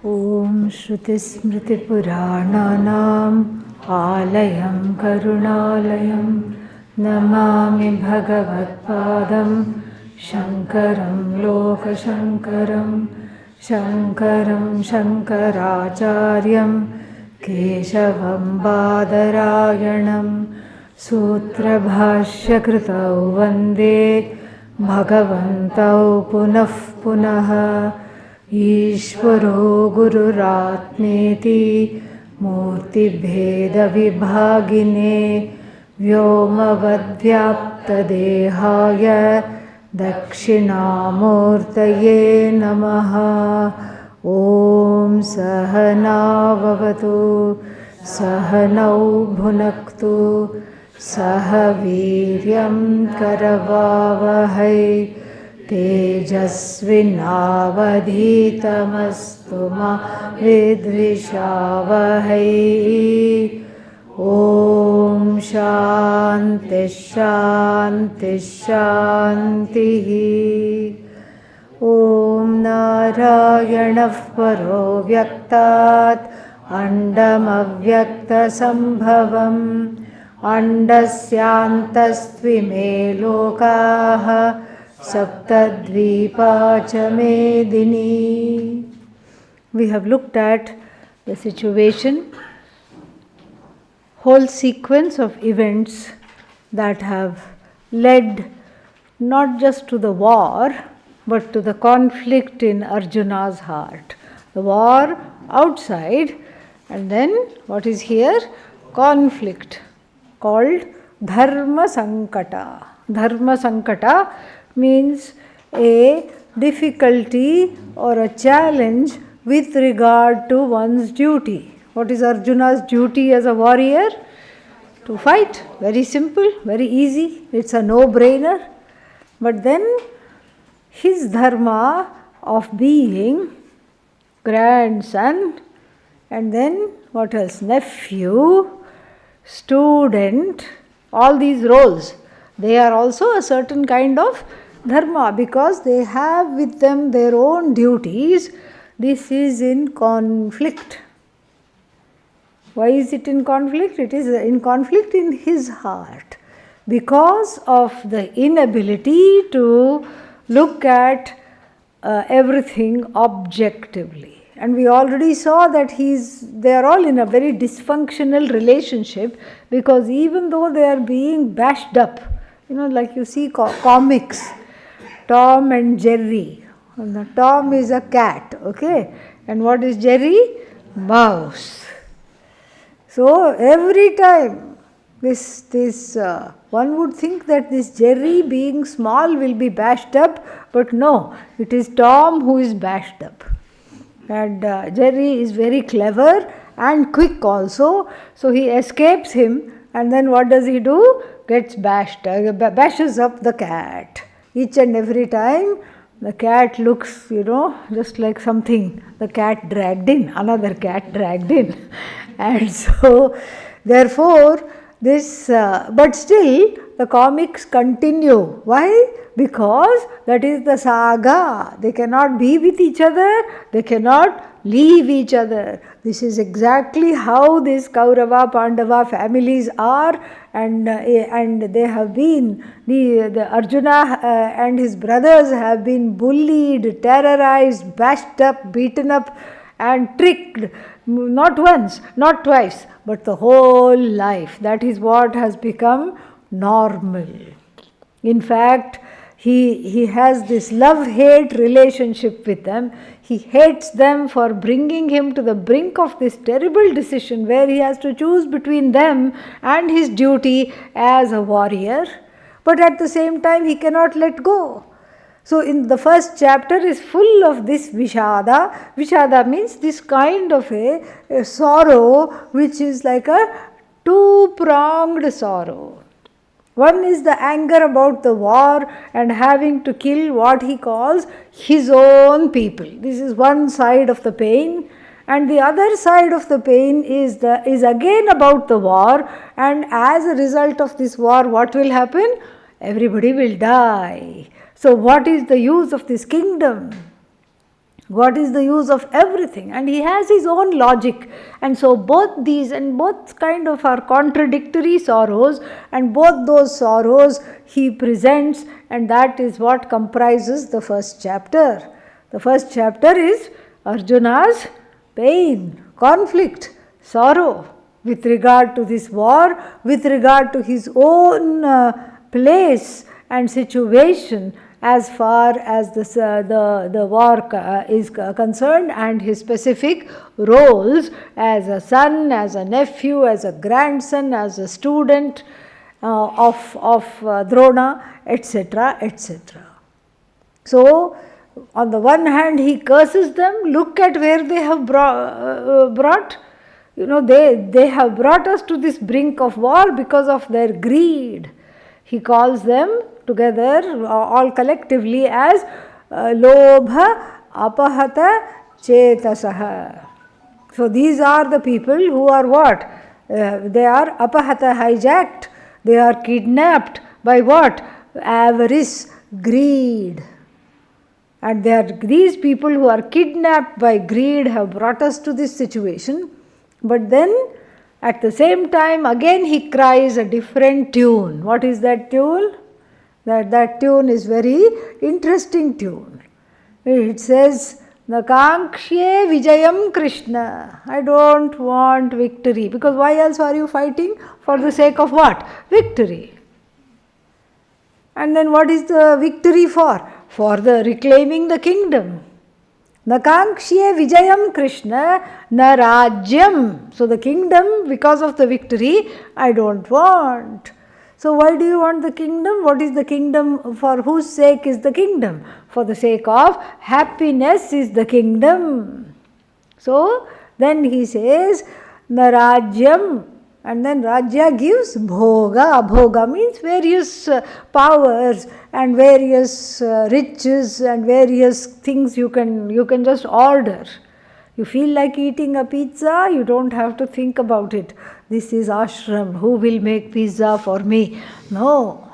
Om Shruti Smriti Purananam Alayam Karunalayam Namami Bhagavad-padam Shankaram Loka Shankaram Shankaram Shankaracharyam Keshavam Badarayanam Sutra Bhashya Kritau Vande Bhagavantau Punah Punaha Ishvaro Gururatmeti Murtibheda-vibhagine Vyomavadvyaptadehaya Dakshinamurtaye Namaha. Om Sahana Vavatu Sahanau Bhunaktu Sahaviryam Karavavahai Tejasvinavadhitamastu ma vidvishavahai. Om Shanti Shanti Shanti. Om Narayanav Paro Vyaktat Andam Avyakta Sambhavam Andasyantastvime Lokaha Saptadvipa cha Medini. We have looked at the situation, whole sequence of events that have led not just to the war but to the conflict in Arjuna's heart. The war outside, and then what is here? Conflict called Dharma Sankata. Dharma Sankata means a difficulty or a challenge with regard to one's duty. What is Arjuna's duty as a warrior? To fight. Very simple, very easy. It's a no-brainer. But then his dharma of being grandson, and then what else? Nephew, student, all these roles, they are also a certain kind of dharma because they have with them their own duties. This is in conflict. Why is it in conflict? It is in conflict in his heart because of the inability to look at everything objectively. And we already saw that they are all in a very dysfunctional relationship because even though they are being bashed up, like you see comics, Tom and Jerry. And Tom is a cat, okay? And what is Jerry? Mouse. So every time this one would think that this Jerry being small will be bashed up, but no, it is Tom who is bashed up. And Jerry is very clever and quick also, so he escapes him, and then what does he do? Gets bashes up the cat. Each and every time the cat looks, just like something the cat dragged in, another cat dragged in. And so, therefore, but still the comics continue. Why? Because that is the saga. They cannot be with each other, they cannot leave each other. This is exactly how these Kaurava, Pandava families are, and they have been, the Arjuna and his brothers have been bullied, terrorized, bashed up, beaten up and tricked, not once, not twice, but the whole life. That is what has become normal. In fact, he has this love-hate relationship with them. He hates them for bringing him to the brink of this terrible decision where he has to choose between them and his duty as a warrior. But at the same time, he cannot let go. So in the first chapter is full of this Vishada. Vishada means this kind of a sorrow which is like a two-pronged sorrow. One is the anger about the war and having to kill what he calls his own people. This is one side of the pain. And the other side of the pain is again about the war, and as a result of this war, what will happen? Everybody will die. So what is the use of this kingdom? What is the use of everything? And he has his own logic. And so both these and both kind of are contradictory sorrows, and both those sorrows he presents, and that is what comprises the first chapter. The first chapter is Arjuna's pain, conflict, sorrow with regard to this war, with regard to his own place and situation as far as the war is concerned, and his specific roles as a son, as a nephew, as a grandson, as a student of Drona, etc., etc. So, on the one hand, he curses them. Look at where they have brought. They have brought us to this brink of war because of their greed. He calls them together, all collectively, as lobha apahata chetasaha. So these are the people who are what? They are apahata, hijacked. They are kidnapped by what? Avarice, greed. And these people who are kidnapped by greed have brought us to this situation. But then at the same time, again he cries a different tune. What is that tune? That tune is very interesting tune. It says, Nakangshye Vijayam Krishna. I don't want victory. Because why else are you fighting? For the sake of what? Victory. And then what is the victory for? For the reclaiming the kingdom. Nakangshye Vijayam Krishna na Rajyam. So the kingdom, because of the victory, I don't want. So why do you want the kingdom? What is the kingdom? For whose sake is the kingdom? For the sake of happiness is the kingdom. So then he says, Narajyam. And then Rajya gives bhoga. Bhoga means various powers and various riches and various things you can just order. You feel like eating a pizza, you don't have to think about it. This is ashram, who will make pizza for me? No.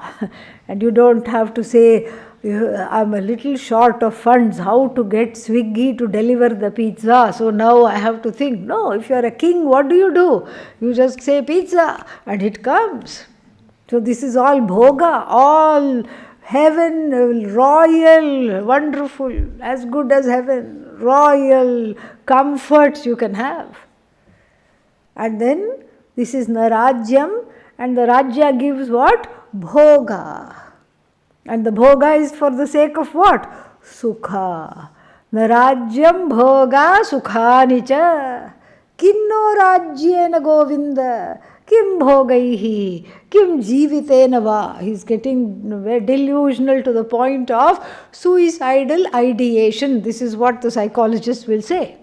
And you don't have to say, I'm a little short of funds, how to get Swiggy to deliver the pizza, so now I have to think. No, if you are a king, what do? You just say pizza and it comes. So this is all bhoga, all heaven, royal, wonderful, as good as heaven, royal comforts you can have. And then this is Narajyam, and the Rajya gives what? Bhoga. And the bhoga is for the sake of what? Sukha. Narajyam bhoga sukhanicha. Kinno rajyena govinda. Kim bhogaihi. Kim jivitena va. He is getting very delusional to the point of suicidal ideation. This is what the psychologists will say.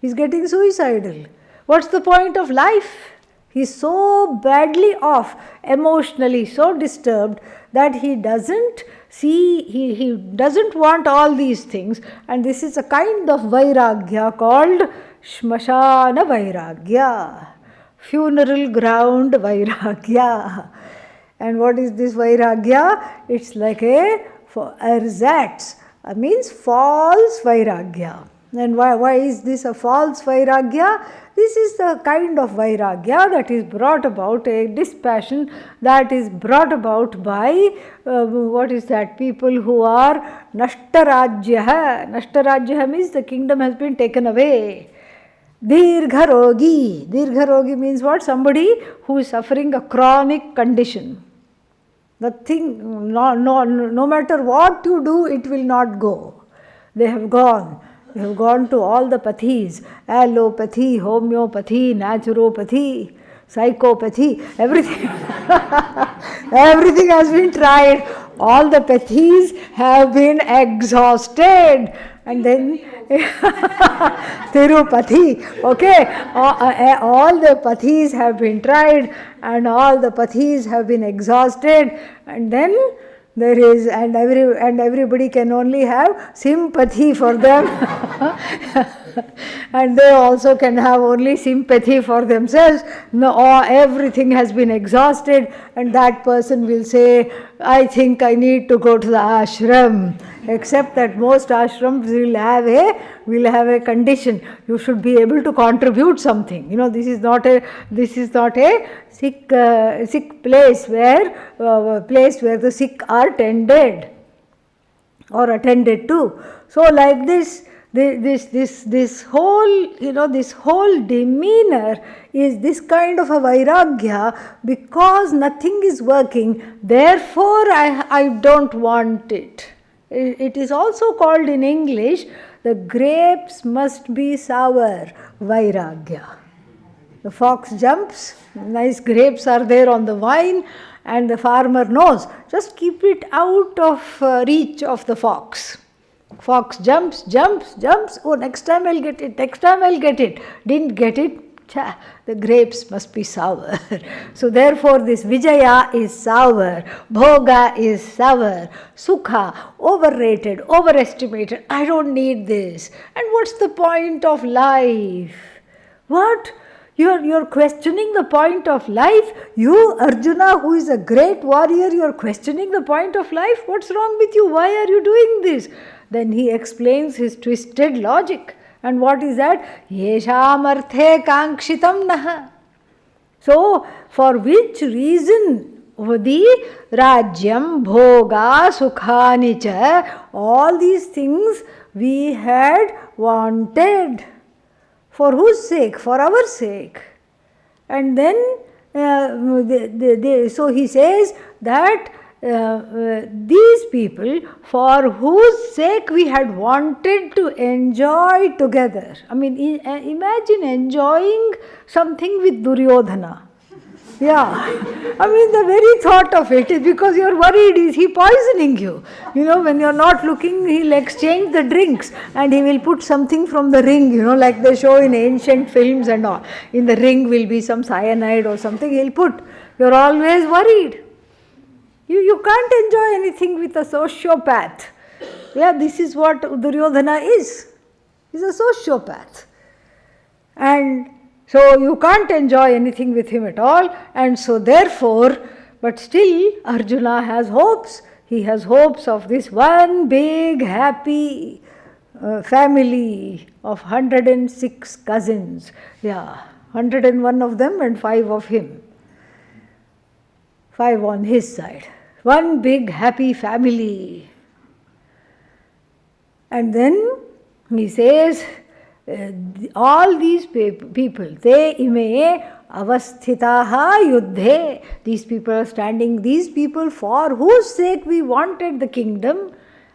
He is getting suicidal. What's the point of life? He is so badly off, emotionally so disturbed, that he doesn't see, he doesn't want all these things. And this is a kind of vairagya called Shmashana Vairagya, funeral ground Vairagya. And what is this Vairagya? It's like for ersatz, means false Vairagya. And why is this a false Vairagya? This is the kind of Vairagya that is brought about, a dispassion that is brought about by, what is that, people who are Nashtarajya. Nashtarajya means the kingdom has been taken away. Dirgharogi. Dirgharogi means what? Somebody who is suffering a chronic condition. The thing, no matter what you do, it will not go. They have gone. We have gone to all the pathis, allopathy, homeopathy, naturopathy, psychopathy, everything. Everything has been tried. All the pathis have been exhausted. And then Tirupati, okay, all the pathis have been tried and all the pathis have been exhausted, and then there is, and everybody can only have sympathy for them. and they also can have only sympathy for themselves. No, everything has been exhausted, and that person will say, I think I need to go to the ashram. Except that most ashrams will have a condition. You should be able to contribute something. This is not a sick place where the sick are tended or attended to. So like this whole demeanor is this kind of a vairagya, because nothing is working, therefore I don't want it. It is also called in English, the grapes must be sour, vairagya. The fox jumps, nice grapes are there on the vine, and the farmer knows, just keep it out of reach of the fox. Fox jumps, oh, next time I'll get it, didn't get it, the grapes must be sour. So therefore this Vijaya is sour, Bhoga is sour, Sukha, overrated, overestimated, I don't need this. And what's the point of life? What? You're questioning the point of life? You, Arjuna, who is a great warrior, you're questioning the point of life? What's wrong with you? Why are you doing this? Then he explains his twisted logic. And what is that? Yesham arthe kankshitam naha. So, for which reason the rajyam, bhoga, sukhani cha, all these things we had wanted. For whose sake? For our sake. And then, so he says that these people for whose sake we had wanted to enjoy together. I mean, imagine enjoying something with Duryodhana. Yeah, I mean the very thought of it is because you're worried, is he poisoning you? When you're not looking, he'll exchange the drinks and he will put something from the ring, like they show in ancient films and all. In the ring will be some cyanide or something he'll put. You're always worried. You can't enjoy anything with a sociopath. Yeah, this is what Duryodhana is. He's a sociopath. And so you can't enjoy anything with him at all, and so therefore, but still Arjuna has hopes. He has hopes of this one big happy family of 106 cousins. Yeah, 101 of them and 5 of him. 5 on his side. One big happy family. And then he says, all these people, te ime avasthitaha yuddhe, these people are standing, these people for whose sake we wanted the kingdom.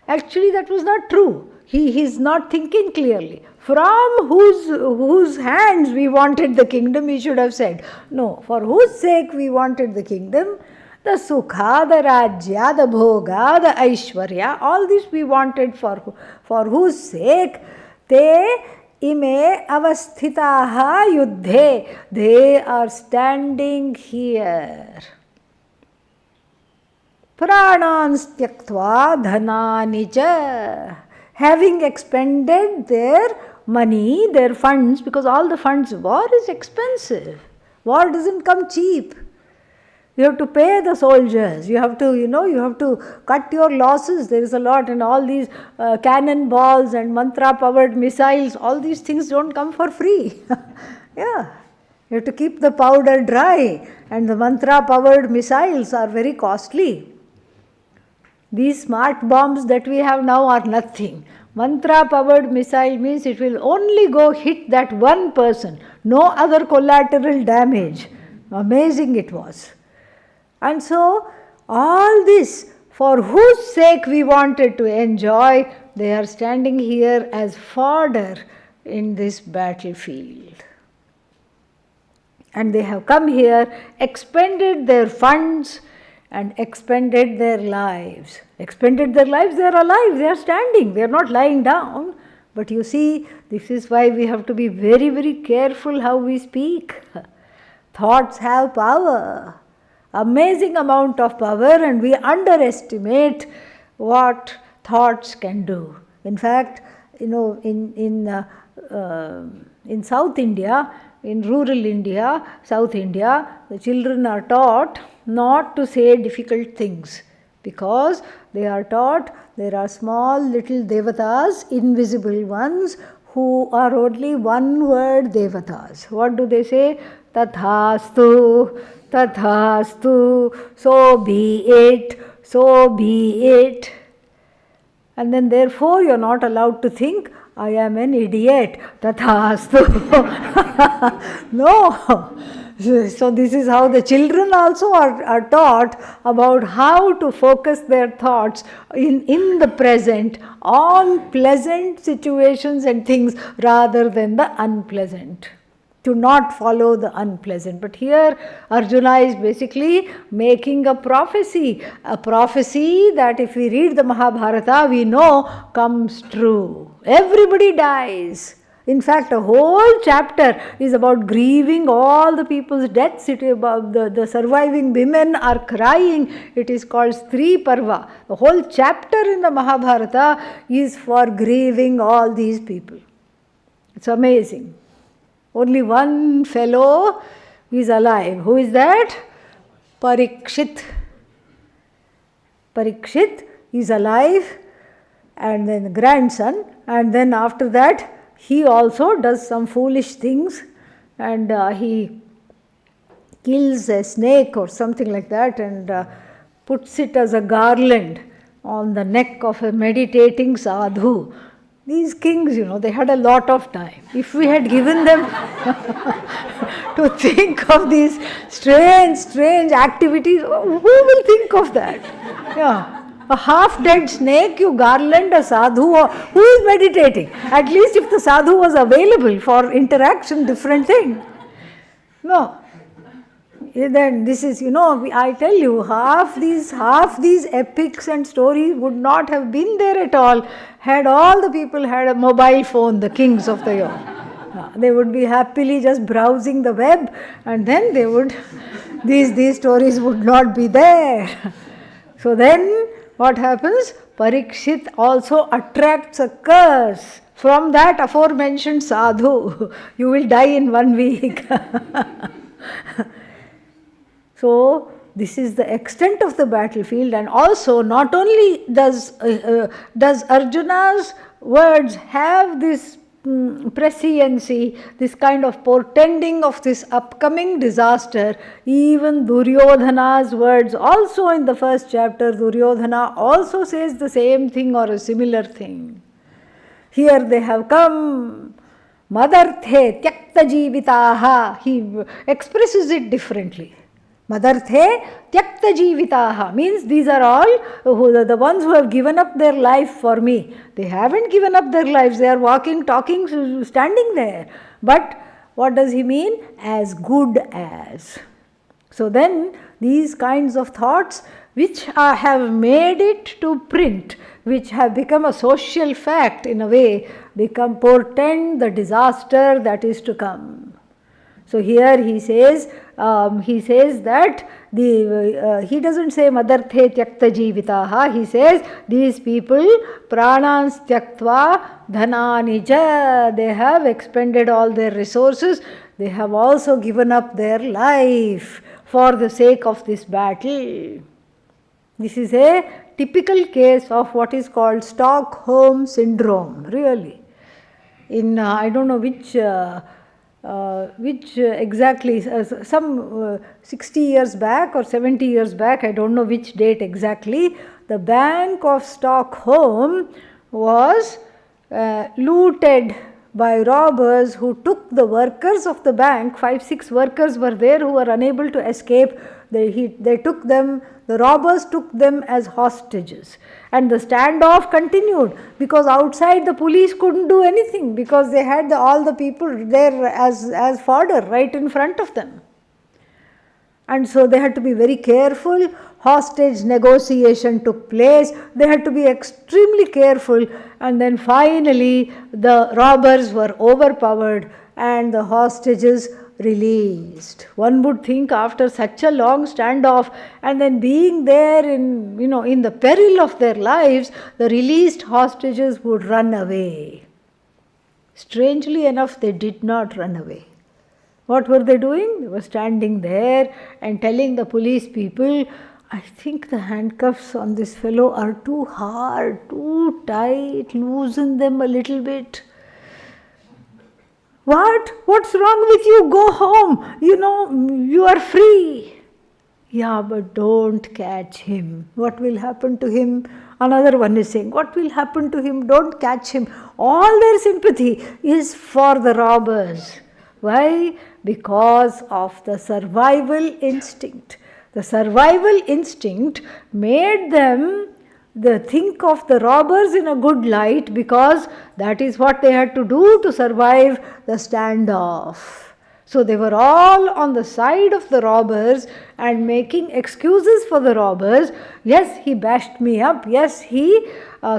Actually that was not true. He is not thinking clearly. From whose hands we wanted the kingdom, he should have said. No, for whose sake we wanted the kingdom, the sukha, the rajya, the bhoga, the aishwarya, all this we wanted for whose sake, te ime avasthitaha yuddhe, they are standing here. Pranans tyaktva dhanani cha, having expended their money, their funds, because all the funds, war is expensive. War doesn't come cheap. You have to pay the soldiers, you have to cut your losses, there is a lot, and all these cannonballs and mantra powered missiles, all these things don't come for free. Yeah, you have to keep the powder dry, and the mantra powered missiles are very costly. These smart bombs that we have now are nothing. Mantra powered missile means it will only go hit that one person, no other collateral damage. Amazing it was. And so, all this, for whose sake we wanted to enjoy, they are standing here as fodder in this battlefield. And they have come here, expended their funds and expended their lives. Expended their lives, they are alive, they are standing, they are not lying down. But you see, this is why we have to be very, very careful how we speak. Thoughts have power. Amazing amount of power, and we underestimate what thoughts can do. In fact, in in South India, in rural India, South India, the children are taught not to say difficult things, because they are taught there are small little devatas, invisible ones, who are only one word devatas. What do they say? Tathastu, tathastu, so be it, so be it. And then therefore you are not allowed to think, I am an idiot, tathastu. No. So this is how the children also are taught about how to focus their thoughts in the present on pleasant situations and things rather than the unpleasant. To not follow the unpleasant. But here Arjuna is basically making a prophecy that if we read the Mahabharata, we know comes true. Everybody dies. In fact, a whole chapter is about grieving all the people's deaths. The surviving women are crying. It is called Stree Parva. The whole chapter in the Mahabharata is for grieving all these people. It's amazing. Only one fellow is alive. Who is that? Parikshit. Parikshit is alive, and then the grandson, and then after that he also does some foolish things, and he kills a snake or something like that and puts it as a garland on the neck of a meditating sadhu. These kings, they had a lot of time. If we had given them to think of these strange activities, who will think of that? Yeah. A half-dead snake, you garland a sadhu, who is meditating? At least if the sadhu was available for interaction, different thing. No. Then this is, I tell you, half these epics and stories would not have been there at all had all the people had a mobile phone, the kings of the year. They would be happily just browsing the web, and then they would, these stories would not be there. So then what happens? Parikshit also attracts a curse from that aforementioned sadhu. You will die in 1 week. So this is the extent of the battlefield, and also not only does Arjuna's words have this presciency, this kind of portending of this upcoming disaster, even Duryodhana's words also in the first chapter, Duryodhana also says the same thing or a similar thing. Here they have come, Madarthe tyakta jivitaha, he expresses it differently. Madarthe tyakta jivitaha means these are all the ones who have given up their life for me. They haven't given up their lives, they are walking, talking, standing there. But what does he mean? As good as. So then these kinds of thoughts which have made it to print, which have become a social fact in a way, portend the disaster that is to come. So here he says that he doesn't say Madarthe tyakta jivitaha, he says these people pranans tyaktva dhanani ja, they have expended all their resources, they have also given up their life for the sake of this battle. This is a typical case of what is called Stockholm syndrome, really. In I don't know which exactly, some 60 years back or 70 years back, I don't know which date exactly, the Bank of Stockholm was looted by robbers who took the workers of the bank. 5-6 workers were there who were unable to escape. They took them, the robbers took them as hostages. And the standoff continued because outside the police couldn't do anything because they had all the people there as fodder right in front of them. And so they had to be very careful. Hostage negotiation took place. They had to be extremely careful. And then finally the robbers were overpowered and the hostages released. One would think after such a long standoff and then being there in the peril of their lives, the released hostages would run away. Strangely enough, they did not run away. What were they doing? They were standing there and telling the police people, I think the handcuffs on this fellow are too hard, too tight, loosen them a little bit. What? What's wrong with you? Go home. You are free. Yeah, but don't catch him. What will happen to him? Another one is saying, what will happen to him? Don't catch him. All their sympathy is for the robbers. Why? Because of the survival instinct. The survival instinct made them think of the robbers in a good light, because that is what they had to do to survive the standoff. So they were all on the side of the robbers and making excuses for the robbers. Yes, he bashed me up. Yes, he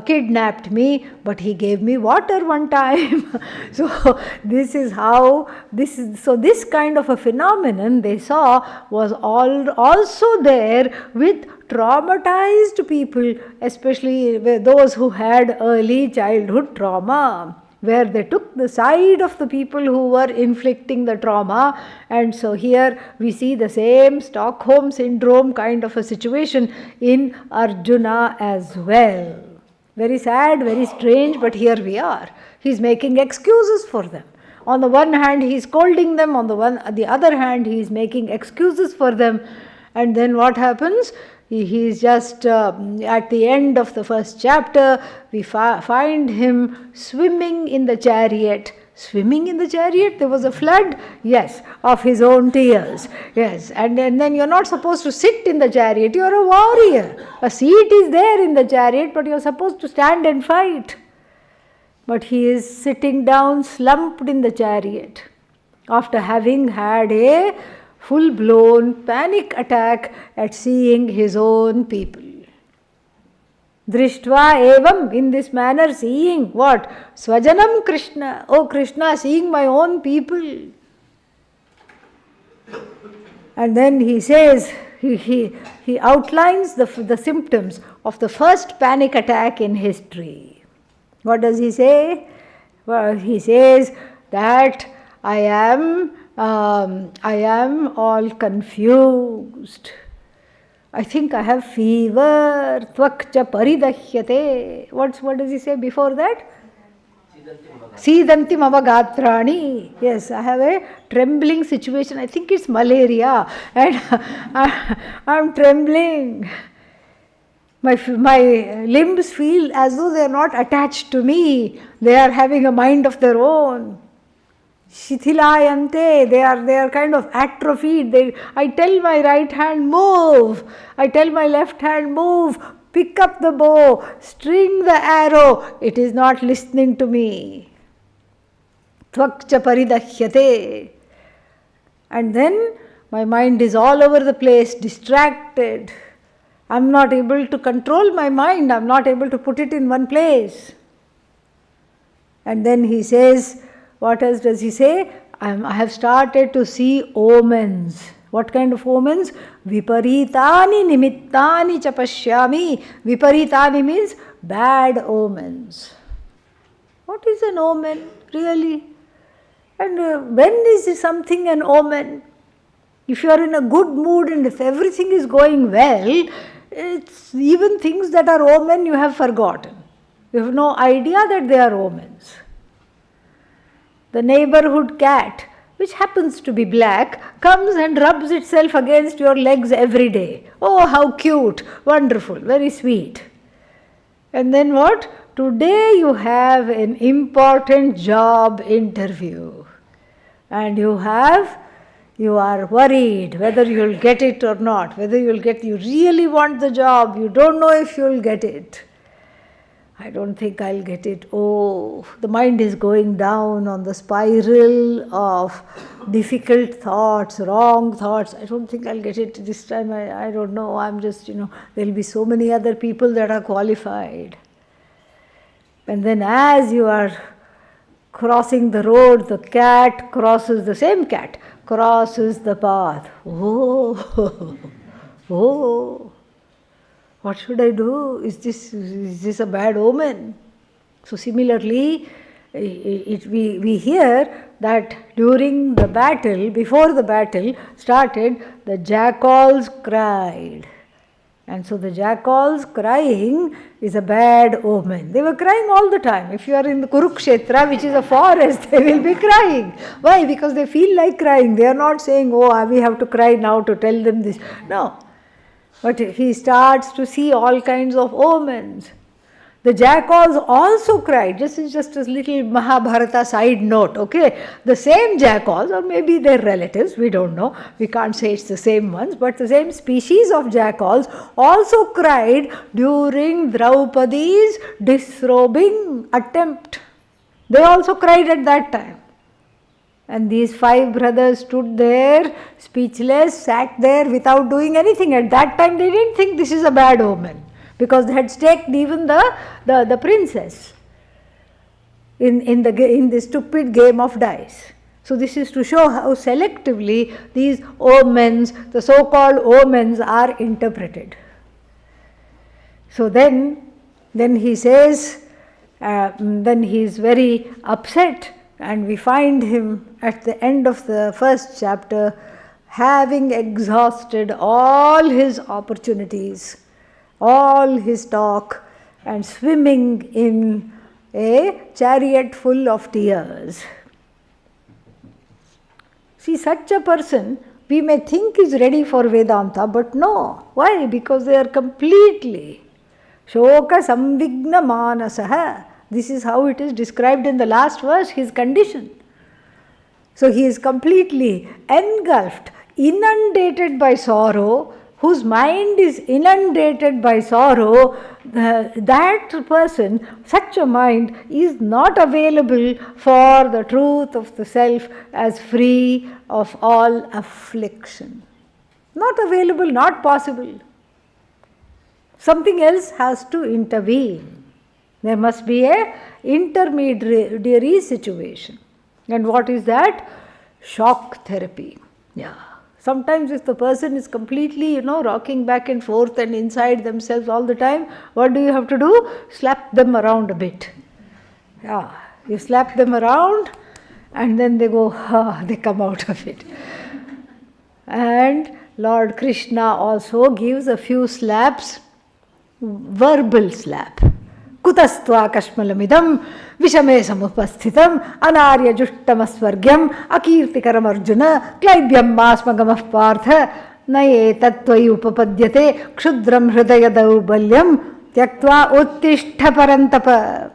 kidnapped me, but he gave me water one time. So this kind of a phenomenon they saw was also there with traumatized people, especially those who had early childhood trauma, where they took the side of the people who were inflicting the trauma. And so here we see the same Stockholm syndrome kind of a situation in Arjuna as well. Very sad, very strange, but here we are. He's making excuses for them. On the one hand, he's scolding them. On the other hand, he's making excuses for them. And then what happens? He's just at the end of the first chapter, we find him swimming in the chariot. Swimming in the chariot? There was a flood? Yes, of his own tears. Yes, and then you're not supposed to sit in the chariot. You're a warrior. A seat is there in the chariot, but you're supposed to stand and fight. But he is sitting down, slumped in the chariot, after having had a full-blown panic attack at seeing his own people. Drishtva evam, in this manner, seeing what? Swajanam Krishna. Oh Krishna, seeing my own people. And then he says, he outlines the symptoms of the first panic attack in history. What does he say? Well, he says that I am all confused. I think I have fever. Tvakcha paridahyate. What does he say before that? Sidanti mama gatrani. Yes, I have a trembling situation. I think it's malaria. And I'm trembling. My limbs feel as though they are not attached to me. They are having a mind of their own. Shithilayante, they are kind of atrophied. I tell my right hand, move. I tell my left hand, move. Pick up the bow, string the arrow. It is not listening to me. Tvakcha paridahyate. And then my mind is all over the place, distracted. I'm not able to control my mind. I'm not able to put it in one place. And then he says, what else does he say? I have started to see omens. What kind of omens? Viparitani nimittani cha pashyami. Viparitani means bad omens. What is an omen, really? And when is something an omen? If you are in a good mood and if everything is going well, it's even things that are omen you have forgotten. You have no idea that they are omens. The neighborhood cat, which happens to be black, comes and rubs itself against your legs every day. Oh, how cute, wonderful, very sweet. And then what? Today you have an important job interview. And you are worried whether you'll get it or not, you really want the job, you don't know if you'll get it. I don't think I'll get it. Oh, the mind is going down on the spiral of difficult thoughts, wrong thoughts. I don't think I'll get it this time. I don't know. I'm just, there'll be so many other people that are qualified. And then as you are crossing the road, the same cat crosses the path. Oh. What should I do? Is this a bad omen? So similarly, We hear that during the battle, before the battle started, the jackals cried. And so the jackals crying is a bad omen. They were crying all the time. If you are in the Kurukshetra, which is a forest, they will be crying. Why? Because they feel like crying. They are not saying, oh, we have to cry now to tell them this. No. But he starts to see all kinds of omens. The jackals also cried. This is just a little Mahabharata side note, okay? The same jackals, or maybe their relatives, we don't know. We can't say it's the same ones, but the same species of jackals also cried during Draupadi's disrobing attempt. They also cried at that time. And these 5 brothers stood there, speechless, sat there without doing anything. At that time, they didn't think this is a bad omen, because they had staked even the princess in the stupid game of dice. So this is to show how selectively these omens, the so-called omens, are interpreted. So then he says, then he is very upset, and we find him at the end of the first chapter having exhausted all his opportunities, all his talk, and swimming in a chariot full of tears. See, such a person we may think is ready for Vedanta, but no. Why? Because they are completely shoka samvigna manasaha. This is how it is described in the last verse, his condition. So he is completely engulfed, inundated by sorrow, whose mind is inundated by sorrow. That person, such a mind, is not available for the truth of the self as free of all affliction. Not available, not possible. Something else has to intervene. There must be a intermediary situation. And what is that? Shock therapy. Yeah. Sometimes if the person is completely, rocking back and forth and inside themselves all the time, what do you have to do? Slap them around a bit. Yeah. You slap them around and then they go, they come out of it. And Lord Krishna also gives a few slaps, verbal slap. Kutastva kashmalamidam vishame samupasthitam anarya jushtamasvargyam akirtikaram arjuna klaibyam masmagamah partha naye tattvai upapadyate kshudram hridaya daubalyam tyaktva uttishta parantapa.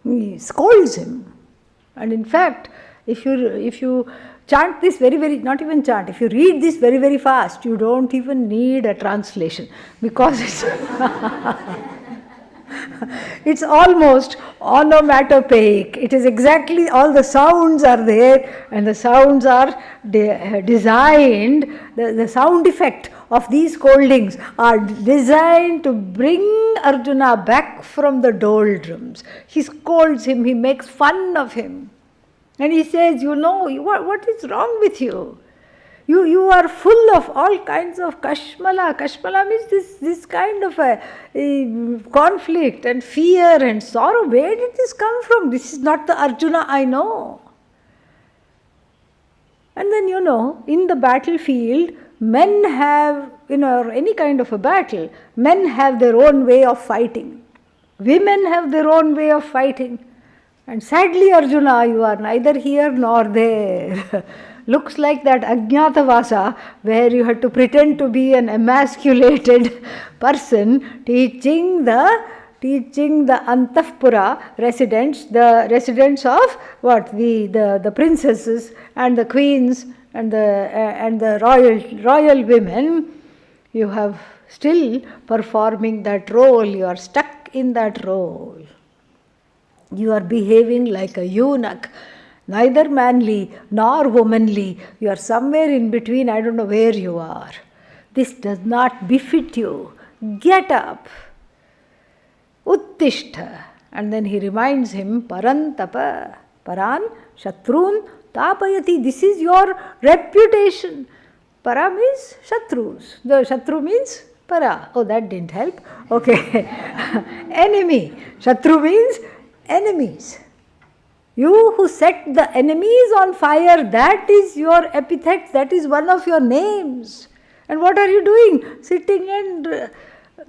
He scolds him. And in fact, if you chant this very, very, not even chant, if you read this very, very fast, you don't even need a translation, because it's it's almost onomatopoeic. It is exactly, all the sounds are there, and the sounds are designed, the sound effect of these scoldings are designed to bring Arjuna back from the doldrums. He scolds him, he makes fun of him. And he says, what is wrong with you? You are full of all kinds of kashmala. Kashmala means this kind of a conflict and fear and sorrow. Where did this come from? This is not the Arjuna I know. And then, in the battlefield, men have, or any kind of a battle, men have their own way of fighting. Women have their own way of fighting. And sadly, Arjuna, you are neither here nor there. Looks like that Ajnatavasa, where you had to pretend to be an emasculated person teaching the Antahpura residents, the residents of what? The princesses and the queens and the royal women. You have still performing that role. You are stuck in that role. You are behaving like a eunuch, neither manly nor womanly. You are somewhere in between. I don't know where you are. This does not befit you. Get up. Uttishta. And then he reminds him, Parantapa. Paran Shatrun Tapayati. This is your reputation. Para means Shatrus. The Shatru means Para. Oh, that didn't help. Okay. Enemy. Shatru means enemies. You who set the enemies on fire, that is your epithet, that is one of your names. And what are you doing? Sitting and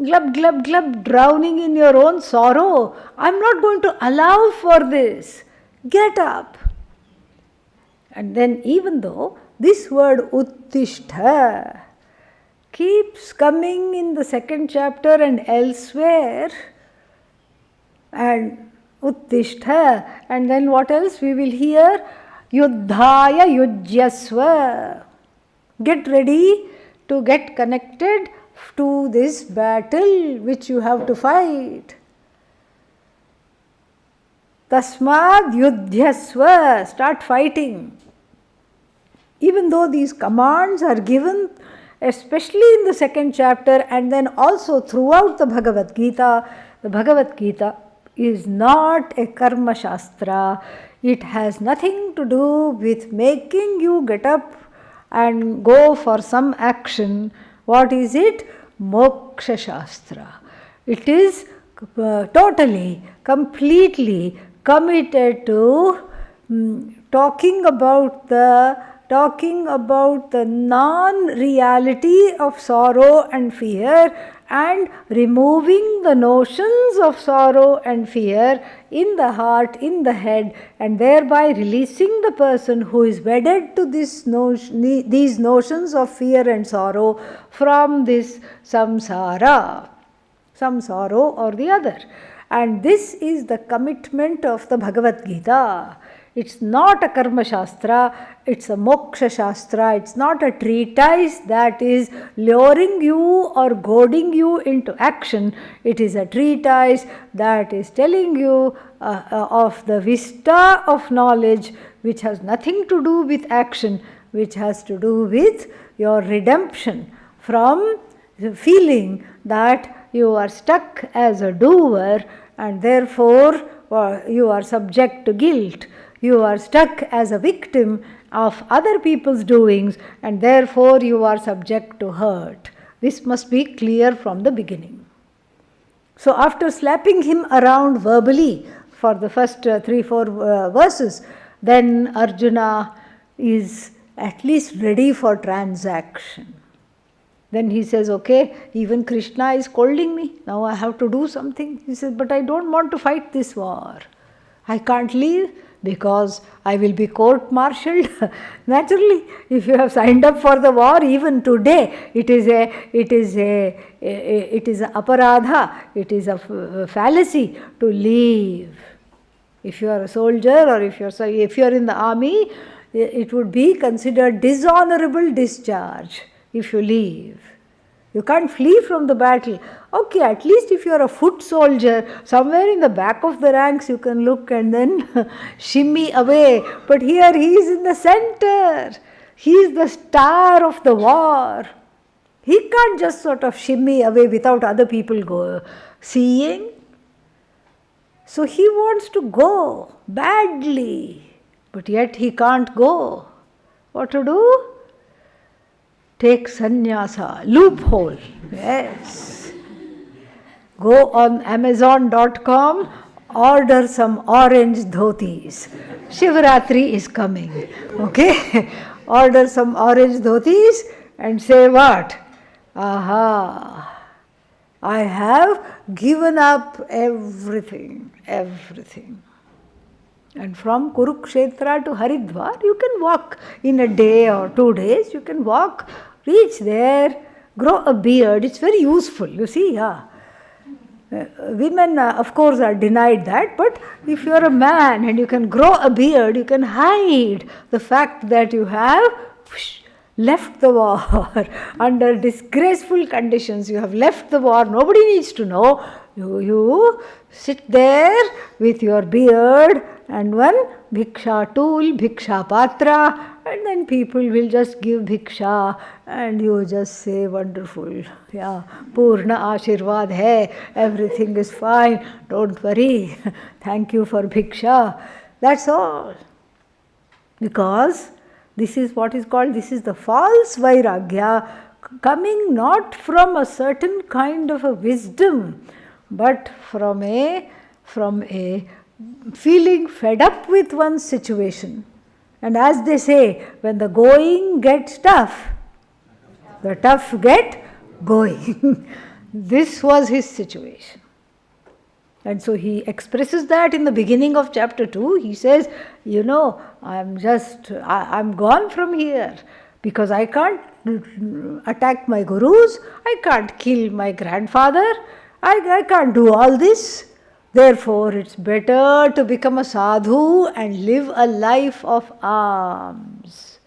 glub, glub, glub, drowning in your own sorrow. I'm not going to allow for this. Get up. And then even though this word uttishta keeps coming in the second chapter and elsewhere, and uttishta, and then what else we will hear? Yuddhaya yujyasva. Get ready to get connected to this battle which you have to fight. Tasmad yudhyasva. Start fighting. Even though these commands are given, especially in the second chapter and then also throughout the Bhagavad Gita is not a karma shastra. It has nothing to do with making you get up and go for some action. What is it? Moksha shastra. It is totally, completely committed to talking about the non-reality of sorrow and fear, and removing the notions of sorrow and fear in the heart, in the head, and thereby releasing the person who is wedded to these notions of fear and sorrow from this samsara, some sorrow or the other. And this is the commitment of the Bhagavad Gita. It's not a karma shastra, it's a moksha shastra. It's not a treatise that is luring you or goading you into action. It is a treatise that is telling you of the vista of knowledge which has nothing to do with action, which has to do with your redemption from the feeling that you are stuck as a doer and therefore you are subject to guilt. You are stuck as a victim of other people's doings and therefore you are subject to hurt. This must be clear from the beginning. So after slapping him around verbally for the first 3-4 verses, then Arjuna is at least ready for transaction. Then he says, okay, even Krishna is scolding me. Now I have to do something. He says, but I don't want to fight this war. I can't leave because I will be court-martialed. Naturally, if you have signed up for the war, even today, it is a aparadha, it is a fallacy to leave. If you are a soldier or if you are in the army, it would be considered dishonorable discharge if you leave. You can't flee from the battle. Okay, at least if you are a foot soldier, somewhere in the back of the ranks you can look and then shimmy away. But here he is in the center. He is the star of the war. He can't just sort of shimmy away without other people seeing. So he wants to go badly, but yet he can't go. What to do? Take sannyasa, loophole. Yes. Go on Amazon.com, order some orange dhotis. Shivaratri is coming. Okay? Order some orange dhotis and say what? Aha! I have given up everything. And from Kurukshetra to Haridwar, you can walk in a day or 2 days. You can walk, reach there, grow a beard. It's very useful, you see. Yeah. Women, of course, are denied that, but if you are a man and you can grow a beard, you can hide the fact that you have left the war under disgraceful conditions. You have left the war. Nobody needs to know. You sit there with your beard and one bhiksha tool, bhiksha patra, and then people will just give bhiksha and you just say, wonderful, yeah, Purna Ashirvad hai, everything is fine, don't worry, thank you for bhiksha. That's all. Because this is what is called, this is the false vairagya, coming not from a certain kind of a wisdom, but from a feeling fed up with one's situation. And as they say, when the going gets tough, the tough get going. This was his situation. And so he expresses that in the beginning of chapter 2. He says, I'm gone from here because I can't attack my gurus, I can't kill my grandfather, I can't do all this. Therefore, it's better to become a sadhu and live a life of alms.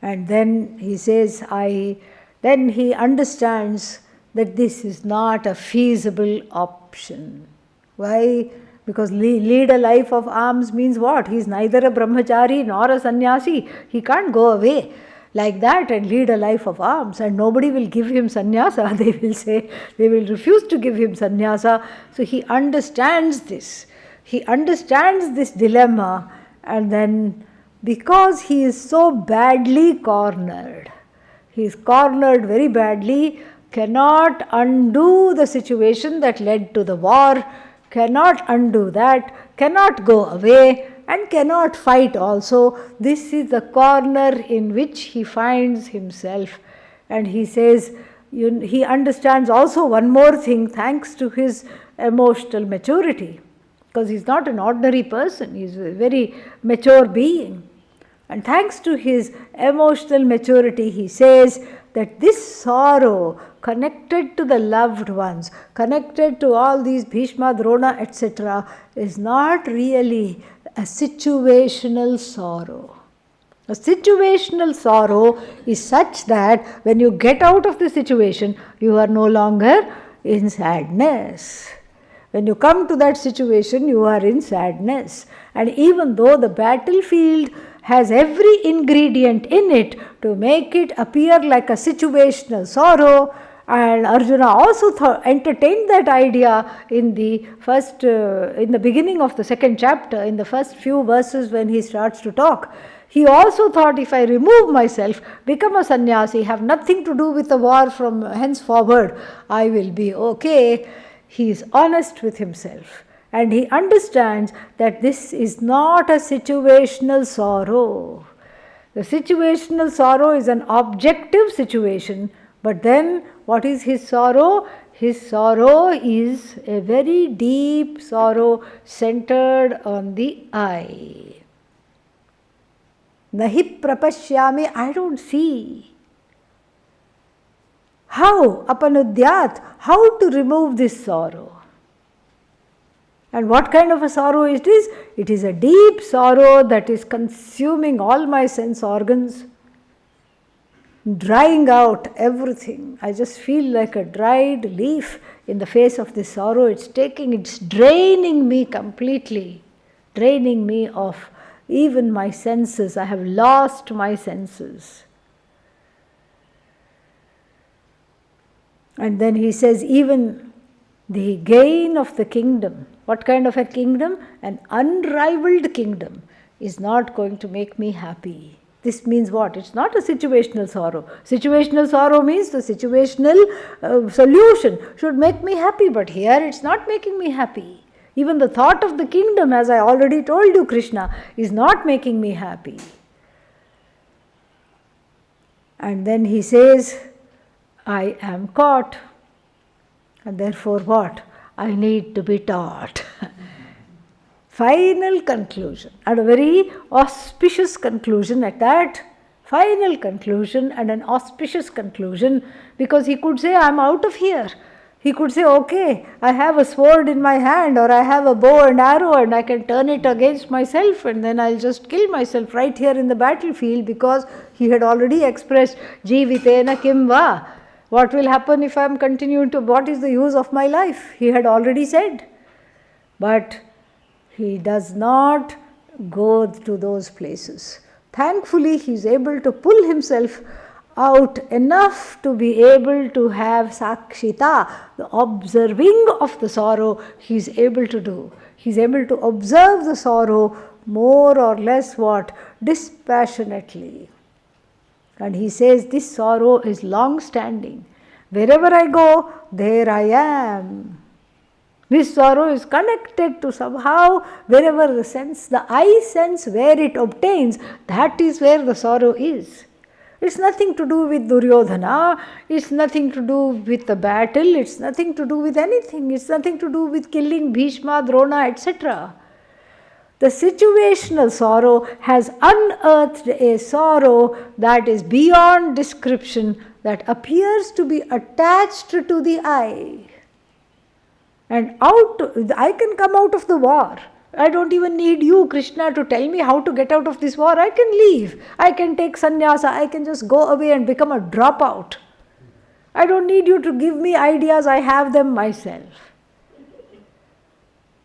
And then he says, then he understands that this is not a feasible option. Why? Because lead a life of alms means what? He is neither a brahmachari nor a sannyasi. He can't go away like that and lead a life of alms, and nobody will give him sannyasa. They will say, they will refuse to give him sannyasa. So he understands this. He understands this dilemma, and then because he is so badly cornered, he is cornered very badly, cannot undo the situation that led to the war, cannot undo that, cannot go away, and cannot fight also. This is the corner in which he finds himself. And he says, he understands also one more thing thanks to his emotional maturity, because he is not an ordinary person, he is a very mature being. And thanks to his emotional maturity, he says that this sorrow connected to the loved ones, connected to all these Bhishma, Drona, etc., is not really a situational sorrow. A situational sorrow is such that when you get out of the situation, you are no longer in sadness. When you come to that situation, you are in sadness. And even though the battlefield has every ingredient in it to make it appear like a situational sorrow, and Arjuna also entertained that idea in the beginning of the second chapter, in the first few verses when he starts to talk. He also thought, if I remove myself, become a sannyasi, have nothing to do with the war from henceforward, I will be okay. He is honest with himself. And he understands that this is not a situational sorrow. The situational sorrow is an objective situation, but then what is his sorrow? His sorrow is a very deep sorrow centered on the I. Nahi prapashyami, I don't see. How? Apanudyat, how to remove this sorrow? And what kind of a sorrow it is? It is a deep sorrow that is consuming all my sense organs, drying out everything. I just feel like a dried leaf in the face of this sorrow. It's draining me completely, draining me of even my senses. I have lost my senses. And then he says, even the gain of the kingdom. What kind of a kingdom? An unrivaled kingdom is not going to make me happy. This means what? It's not a situational sorrow. Situational sorrow means the situational solution should make me happy, but here it's not making me happy. Even the thought of the kingdom, as I already told you, Krishna, is not making me happy. And then he says, I am caught. And therefore what? I need to be taught. Final conclusion, and a very auspicious conclusion at that. Final conclusion and an auspicious conclusion, because he could say, I am out of here. He could say, okay, I have a sword in my hand, or I have a bow and arrow, and I can turn it against myself, and then I'll just kill myself right here in the battlefield, because he had already expressed, Jivitena kim va. What will happen if I am continuing to, what is the use of my life? He had already said. But he does not go to those places. Thankfully, he is able to pull himself out enough to be able to have sakshita, the observing of the sorrow he is able to do. He is able to observe the sorrow more or less what? Dispassionately. And he says this sorrow is long standing. Wherever I go, there I am. This sorrow is connected to somehow wherever the eye sense where it obtains, that is where the sorrow is. It's nothing to do with Duryodhana, it's nothing to do with the battle, it's nothing to do with anything, it's nothing to do with killing Bhishma, Drona, etc. The situational sorrow has unearthed a sorrow that is beyond description, that appears to be attached to the eye. And I can come out of the war. I don't even need you, Krishna, to tell me how to get out of this war. I can leave. I can take sannyasa. I can just go away and become a dropout. I don't need you to give me ideas. I have them myself.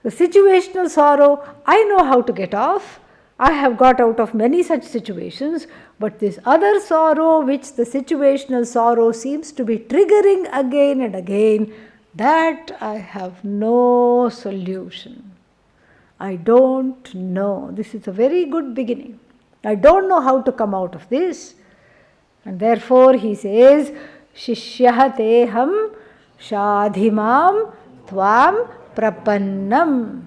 The situational sorrow, I know how to get off. I have got out of many such situations. But this other sorrow, which the situational sorrow seems to be triggering again and again, that I have no solution. I don't know. This is a very good beginning. I don't know how to come out of this. And therefore he says, Shishyah teham shadhimam tvam prapannam.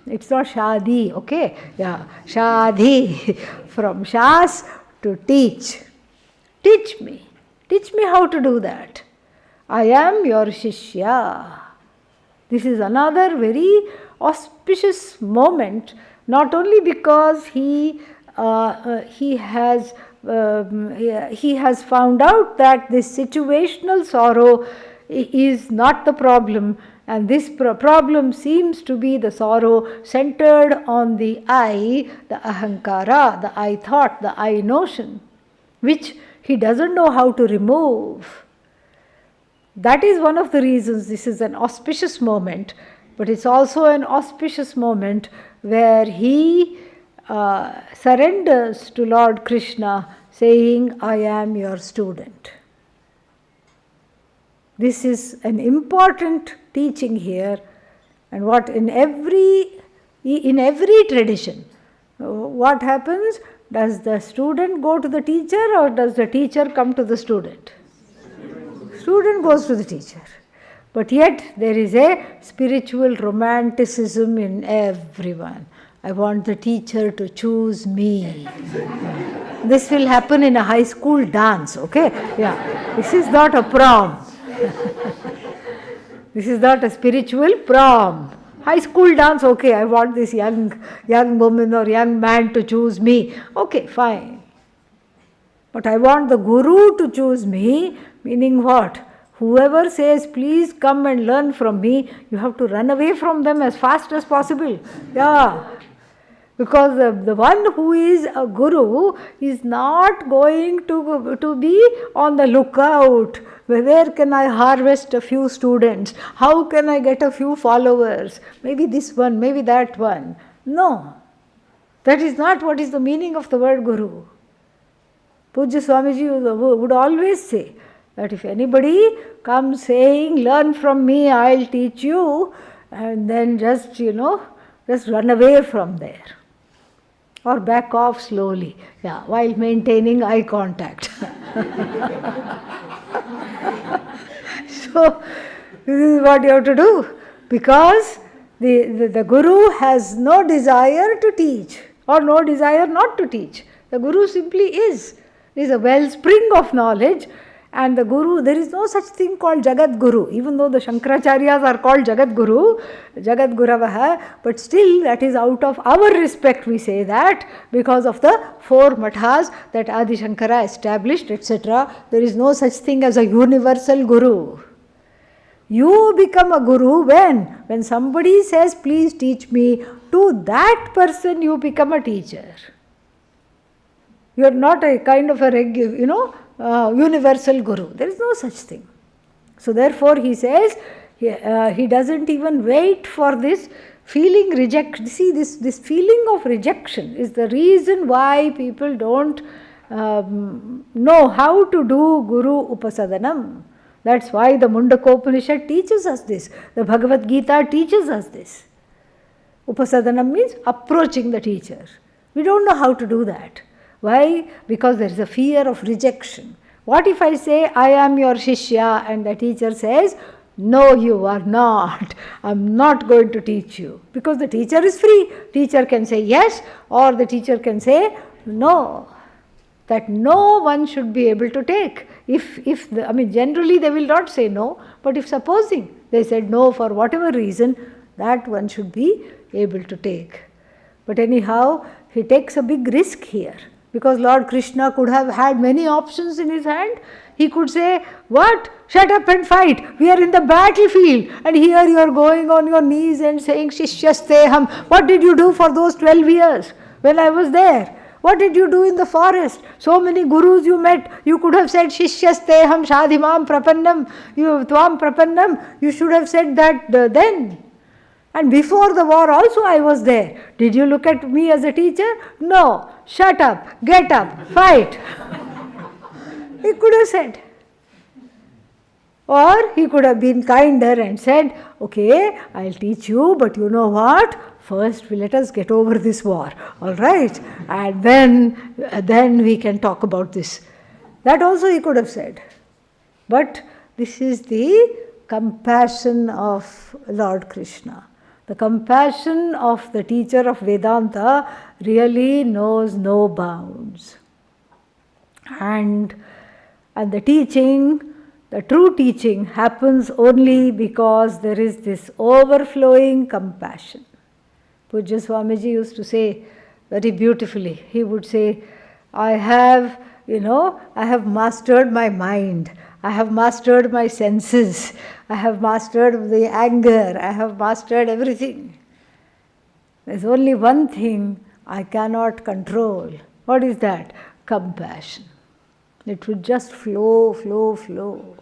It's not shadi, okay? Yeah, shadi, from shas to teach. Teach me. Teach me how to do that. I am your Shishya. This is another very auspicious moment, not only because he has found out that this situational sorrow is not the problem, and this problem seems to be the sorrow centered on the I, the ahankara, the I thought, the I notion, which he doesn't know how to remove. That is one of the reasons this is an auspicious moment, but it's also an auspicious moment where he surrenders to Lord Krishna, saying, I am your student. This is an important teaching here, and what in every tradition, what happens? Does the student go to the teacher, or does the teacher come to the student? Student goes to the teacher. But yet there is a spiritual romanticism in everyone. I want the teacher to choose me. This will happen in a high school dance, okay? Yeah. This is not a prom. This is not a spiritual prom. High school dance, okay, I want this young woman or young man to choose me. Okay, fine. But I want the guru to choose me, meaning what? Whoever says, please come and learn from me, you have to run away from them as fast as possible. Yeah. Because the one who is a guru is not going to be on the lookout. Where can I harvest a few students? How can I get a few followers? Maybe this one, maybe that one. No. That is not what is the meaning of the word guru. Pujya Swamiji would always say that if anybody comes saying, learn from me, I'll teach you, and then just run away from there. Or back off slowly, while maintaining eye contact. So, this is what you have to do, because the guru has no desire to teach or no desire not to teach. The guru simply is a wellspring of knowledge, and the guru, there is no such thing called Jagat Guru, even though the Shankaracharyas are called Jagat Guru, Jagat Guravaha, but still that is out of our respect we say that, because of the 4 mathas that Adi Shankara established, etc. There is no such thing as a universal guru. You become a guru when somebody says, please teach me, to that person you become a teacher. You are not a kind of a universal guru. There is no such thing. So therefore he says, he doesn't even wait for this feeling rejection. See, this feeling of rejection is the reason why people don't know how to do Guru Upasadanam. That's why the Mundakopanishad teaches us this. The Bhagavad Gita teaches us this. Upasadanam means approaching the teacher. We don't know how to do that. Why? Because there is a fear of rejection. What if I say, I am your Shishya, and the teacher says, No, you are not. I'm not going to teach you. Because the teacher is free. Teacher can say yes, or the teacher can say no. That no one should be able to take. Generally they will not say no, but if supposing they said no for whatever reason, that one should be able to take. But anyhow, he takes a big risk here, because Lord Krishna could have had many options in his hand. He could say, what? Shut up and fight. We are in the battlefield. And here you are going on your knees and saying, Shishyasteham. What did you do for those 12 years when I was there? What did you do in the forest? So many gurus you met. You could have said, Shishyasteham shadhimam prapannam. Tvam prapannam. You should have said that then. And before the war also I was there. Did you look at me as a teacher? No. Shut up. Get up. Fight. He could have said. Or he could have been kinder and said, okay, I'll teach you, but you know what? First, let us get over this war, all right? And then we can talk about this. That also he could have said. But this is the compassion of Lord Krishna. The compassion of the teacher of Vedanta really knows no bounds. And the teaching, the true teaching, happens only because there is this overflowing compassion. Pujya Swamiji used to say very beautifully, he would say, I have mastered my mind, I have mastered my senses, I have mastered the anger, I have mastered everything. There's only one thing I cannot control. What is that? Compassion. It would just flow, flow, flow.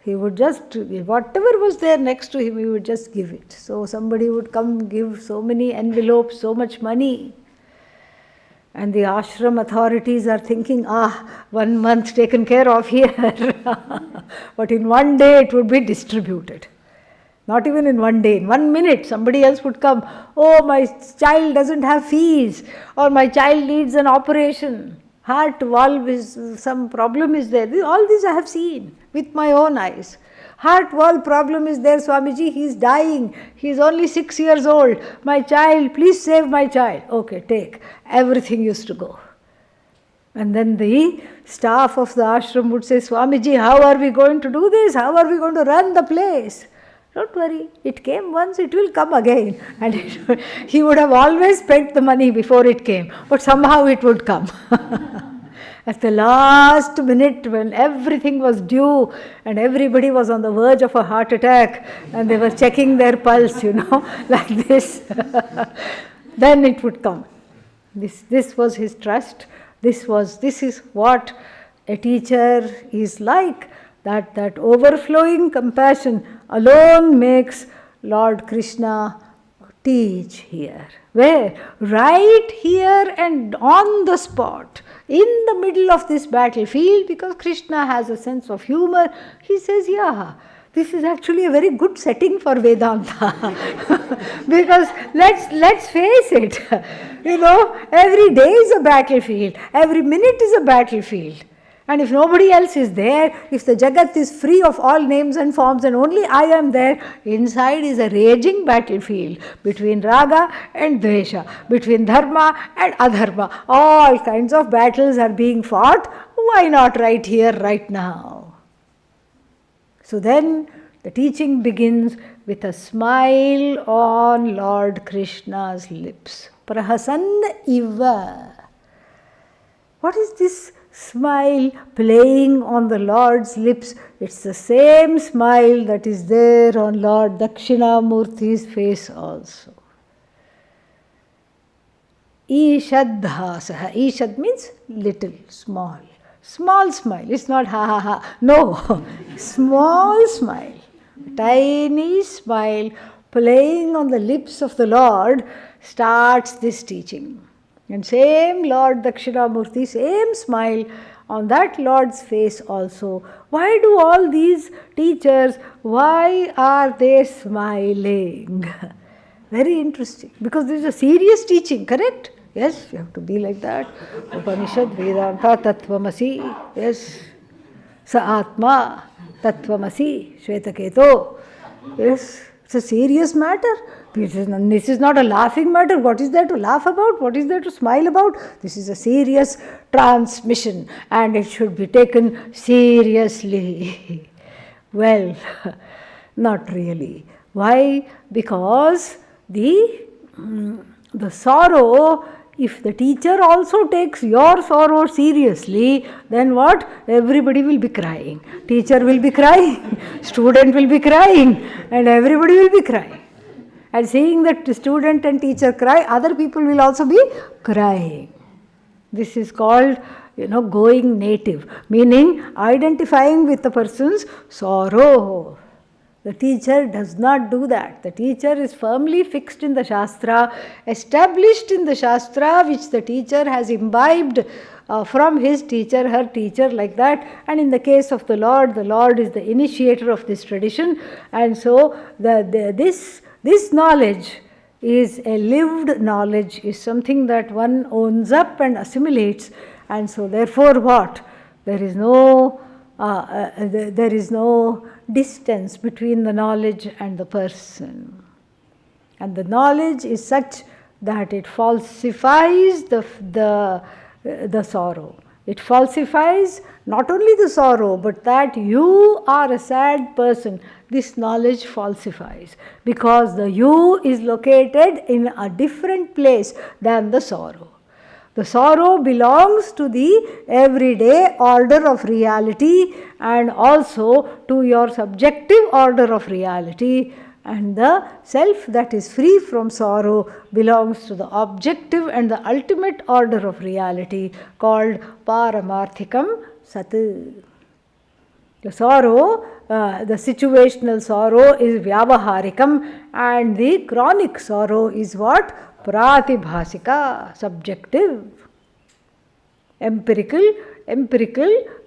He would just, whatever was there next to him, he would just give it. So somebody would come give so many envelopes, so much money. And the ashram authorities are thinking, 1 month taken care of here. But in one day it would be distributed. Not even in one day, in 1 minute somebody else would come. Oh, my child doesn't have fees, or my child needs an operation. Heart valve is, some problem is there. All this I have seen with my own eyes. Heart valve problem is there, Swamiji, he is dying. He is only 6 years old. My child, please save my child. Okay, take. Everything used to go. And then the staff of the ashram would say, Swamiji, how are we going to do this? How are we going to run the place? Don't worry, it came once, it will come again. And he would have always spent the money before it came, but somehow it would come. At the last minute, when everything was due and everybody was on the verge of a heart attack and they were checking their pulse, like this, then it would come. This was his trust. This is what a teacher is like. That overflowing compassion alone makes Lord Krishna teach here. Where? Right here and on the spot, in the middle of this battlefield, because Krishna has a sense of humor, he says, this is actually a very good setting for Vedanta. Because let's face it, every day is a battlefield, every minute is a battlefield. And if nobody else is there, if the Jagat is free of all names and forms and only I am there, inside is a raging battlefield between Raga and Dvesha, between Dharma and Adharma. All kinds of battles are being fought. Why not right here, right now? So then the teaching begins with a smile on Lord Krishna's lips. Prahasanna iva. What is this smile playing on the Lord's lips? It's the same smile that is there on Lord Dakshinamurti's face also. Ishadhasaha. Ishad means little, small. Small smile. It's not ha ha ha. No. Small smile. Tiny smile playing on the lips of the Lord starts this teaching. And same Lord Dakshinamurti, same smile on that Lord's face also. Why do all these teachers, why are they smiling? Very interesting. Because this is a serious teaching, correct? Yes, you have to be like that. Upanishad, Vedanta, Tattvamasi. Yes. Sa Atma, Tattvamasi, Shvetaketo. Yes, it's a serious matter. This is not a laughing matter. What is there to laugh about? What is there to smile about? This is a serious transmission and it should be taken seriously. Well, not really. Why? Because the sorrow, if the teacher also takes your sorrow seriously, then what? Everybody will be crying. Teacher will be crying, student will be crying, and everybody will be crying. And seeing that student and teacher cry, other people will also be crying. This is called, going native, meaning identifying with the person's sorrow. The teacher does not do that. The teacher is firmly fixed in the Shastra, established in the Shastra, which the teacher has imbibed from his teacher, her teacher, like that. And in the case of the Lord is the initiator of this tradition. And so this knowledge is a lived knowledge, is something that one owns up and assimilates. And so therefore what? There is no distance between the knowledge and the person. And the knowledge is such that it falsifies the sorrow. It falsifies not only the sorrow, but that you are a sad person. This knowledge falsifies because the you is located in a different place than the sorrow. The sorrow belongs to the everyday order of reality and also to your subjective order of reality, and the self that is free from sorrow belongs to the objective and the ultimate order of reality called Paramarthikam Sat. The sorrow, the situational sorrow is Vyavaharikam, and the chronic sorrow is what? Pratibhasika, subjective. Empirical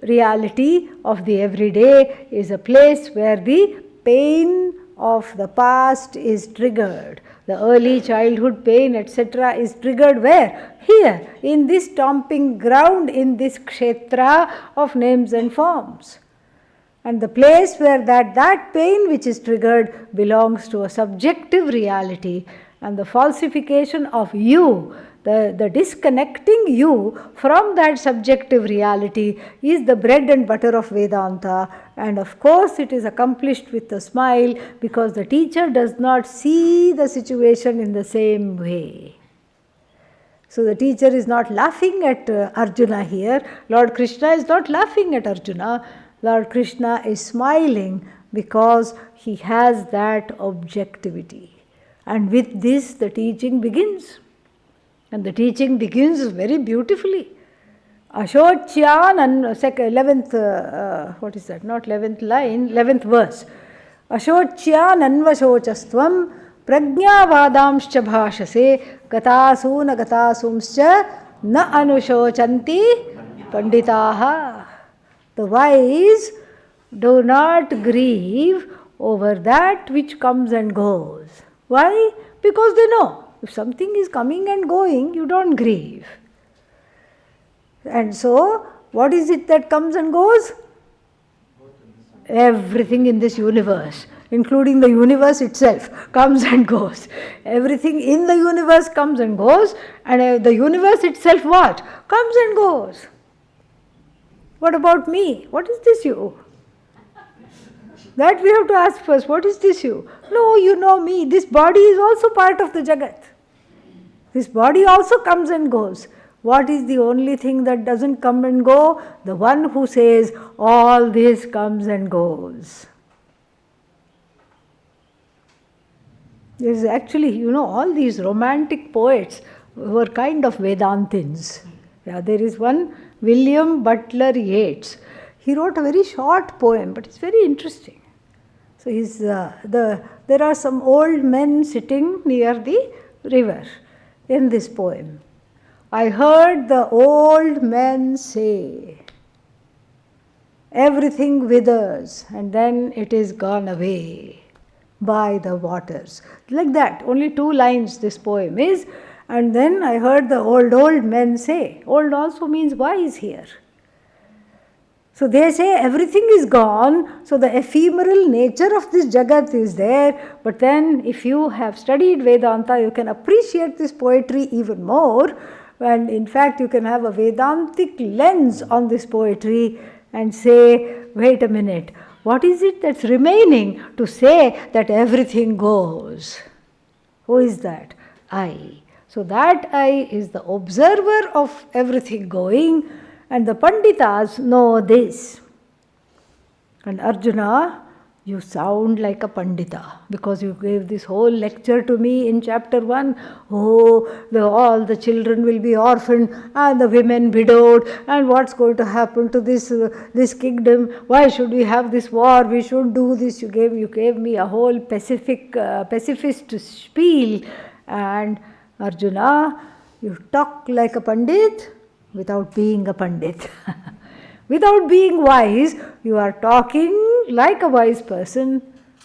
reality of the everyday is a place where the pain of the past is triggered. The early childhood pain, etc., is triggered where? Here, in this stomping ground, in this kshetra of names and forms. And the place where that pain which is triggered belongs to a subjective reality, and the falsification of you, the disconnecting you from that subjective reality is the bread and butter of Vedanta. And of course it is accomplished with a smile because the teacher does not see the situation in the same way. So the teacher is not laughing at Arjuna here. Lord Krishna is not laughing at Arjuna. Lord Krishna is smiling because he has that objectivity. And with this the teaching begins. And the teaching begins very beautifully. Ashocyan, and 11th, what is that? Not 11th line, 11th verse. Ashocyan anvashochastvam prajnavadamscha bhashase gatasuna gatasumscha na anushocanti panditaha. The wise do not grieve over that which comes and goes. Why? Because they know if something is coming and going, you don't grieve. And so, what is it that comes and goes? Everything in this universe, including the universe itself, comes and goes. Everything in the universe comes and goes, and the universe itself what? Comes and goes. What about me? What is this you? That we have to ask first, what is this you? No, you know me. This body is also part of the Jagat. This body also comes and goes. What is the only thing that doesn't come and go? The one who says, all this comes and goes. There is actually, all these romantic poets were kind of Vedantins. Yeah, there is one, William Butler Yeats. He wrote a very short poem, but it's very interesting. So there are some old men sitting near the river in this poem. I heard the old men say, everything withers and then it is gone away by the waters. Like that, only 2 lines this poem is. And then I heard the old men say, old also means wise here. So they say everything is gone, so the ephemeral nature of this Jagat is there. But then if you have studied Vedanta, you can appreciate this poetry even more. And in fact, you can have a Vedantic lens on this poetry and say, wait a minute, what is it that's remaining to say that everything goes? Who is that? I. So that I is the observer of everything going. And the Panditas know this. And Arjuna, you sound like a Pandita because you gave this whole lecture to me in chapter 1. Oh, all the children will be orphaned and the women widowed, and what's going to happen to this kingdom? Why should we have this war? We should do this. You gave me a whole pacifist spiel. And Arjuna, you talk like a Pandit without being a Pandit. Without being wise, you are talking like a wise person,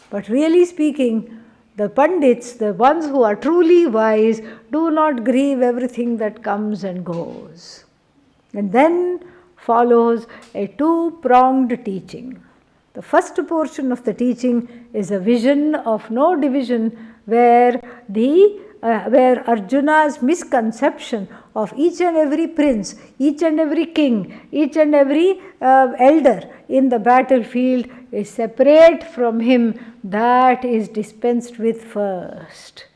but really speaking, the Pandits, the ones who are truly wise, do not grieve everything that comes and goes. And then follows a two-pronged teaching. The first portion of the teaching is a vision of no division, where Arjuna's misconception of each and every prince, each and every king, each and every elder in the battlefield is separate from him, that is dispensed with first.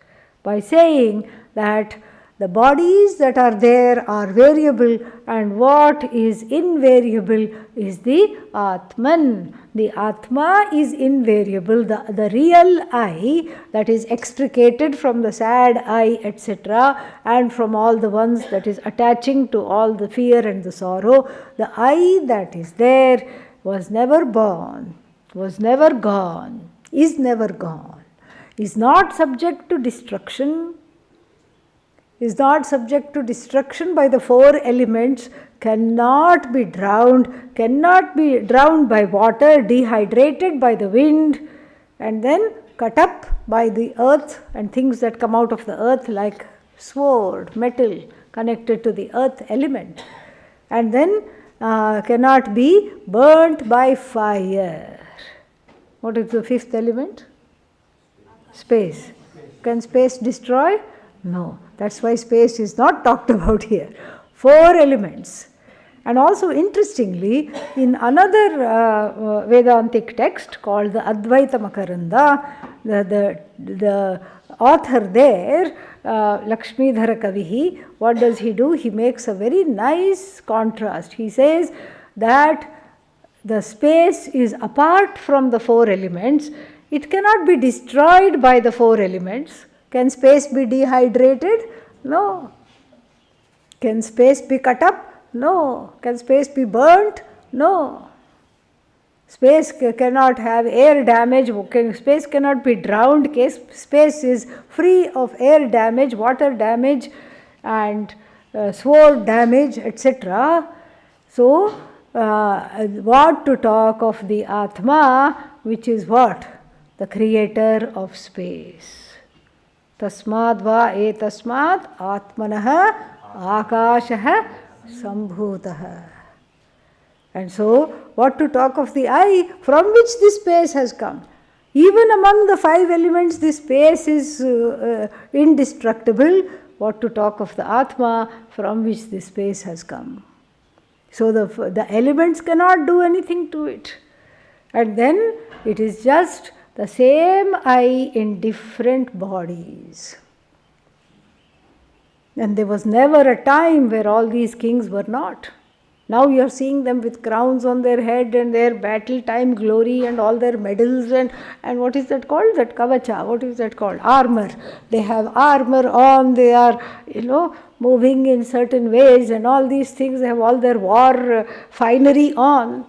By saying that the bodies that are there are variable, and what is invariable is the Atman. The Atma is invariable, the real I that is extricated from the sad I, etc., and from all the ones that is attaching to all the fear and the sorrow. The I that is there was never born, was never gone, is never gone, is not subject to destruction, is not subject to destruction by the four elements, cannot be drowned by water, dehydrated by the wind, and then cut up by the earth and things that come out of the earth like sword, metal connected to the earth element, and then cannot be burnt by fire. What is the fifth element? Space. Can space destroy? No. That's why space is not talked about here. Four elements. And also interestingly, in another Vedantic text called the Advaita Makaranda, the author there, Lakshmidhara Kavihi, what does he do? He makes a very nice contrast. He says that the space is apart from the four elements. It cannot be destroyed by the four elements. Can space be dehydrated? No. Can space be cut up? No. Can space be burnt? No. Space cannot have air damage. Space cannot be drowned. Space is free of air damage, water damage, and sword damage, etc. So, what to talk of the Atma, which is what? The creator of space. Tasmad va etasmad atmanah akashah sambhutah. And so, what to talk of the I, from which this space has come? Even among the five elements, this space is indestructible. What to talk of the Atma, from which this space has come? So, the elements cannot do anything to it. And then, it is just the same I in different bodies. And there was never a time where all these kings were not. Now you are seeing them with crowns on their head and their battle time glory and all their medals and what is that called? That kavacha, what is that called? Armor. They have armor on, they are, moving in certain ways and all these things, they have all their war finery on.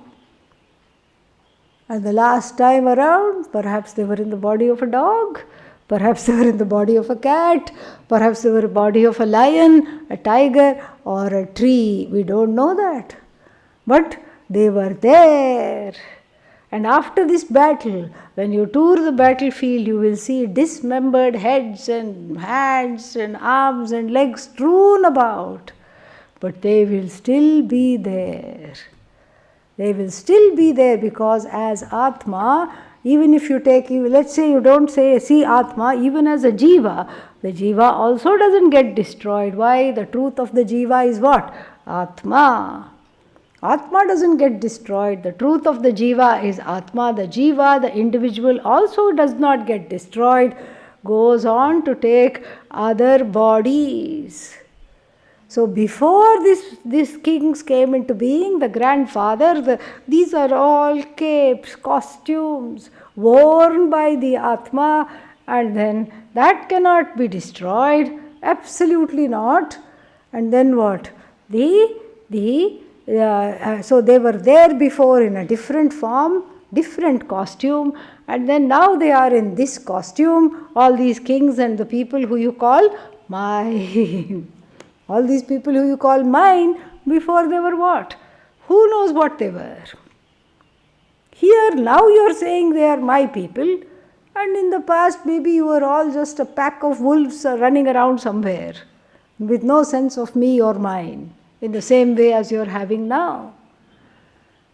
And the last time around, perhaps they were in the body of a dog, perhaps they were in the body of a cat, perhaps they were in the body of a lion, a tiger, or a tree. We don't know that. But they were there. And after this battle, when you tour the battlefield, you will see dismembered heads and hands and arms and legs strewn about. But they will still be there. They will still be there, because as Atma, even if you take, let's say you don't see Atma, even as a Jiva, the Jiva also doesn't get destroyed. Why? The truth of the Jiva is what? Atma. Atma doesn't get destroyed. The truth of the Jiva is Atma. The Jiva, the individual, also does not get destroyed, goes on to take other bodies. So before these kings came into being, the grandfather, these are all capes, costumes worn by the Atma, and then that cannot be destroyed, absolutely not. And then what? So they were there before in a different form, different costume, and then now they are in this costume, all these kings and the people who you call mine. All these people who you call mine, before they were what? Who knows what they were? Here now you are saying they are my people, and in the past maybe you were all just a pack of wolves running around somewhere with no sense of me or mine, in the same way as you are having now.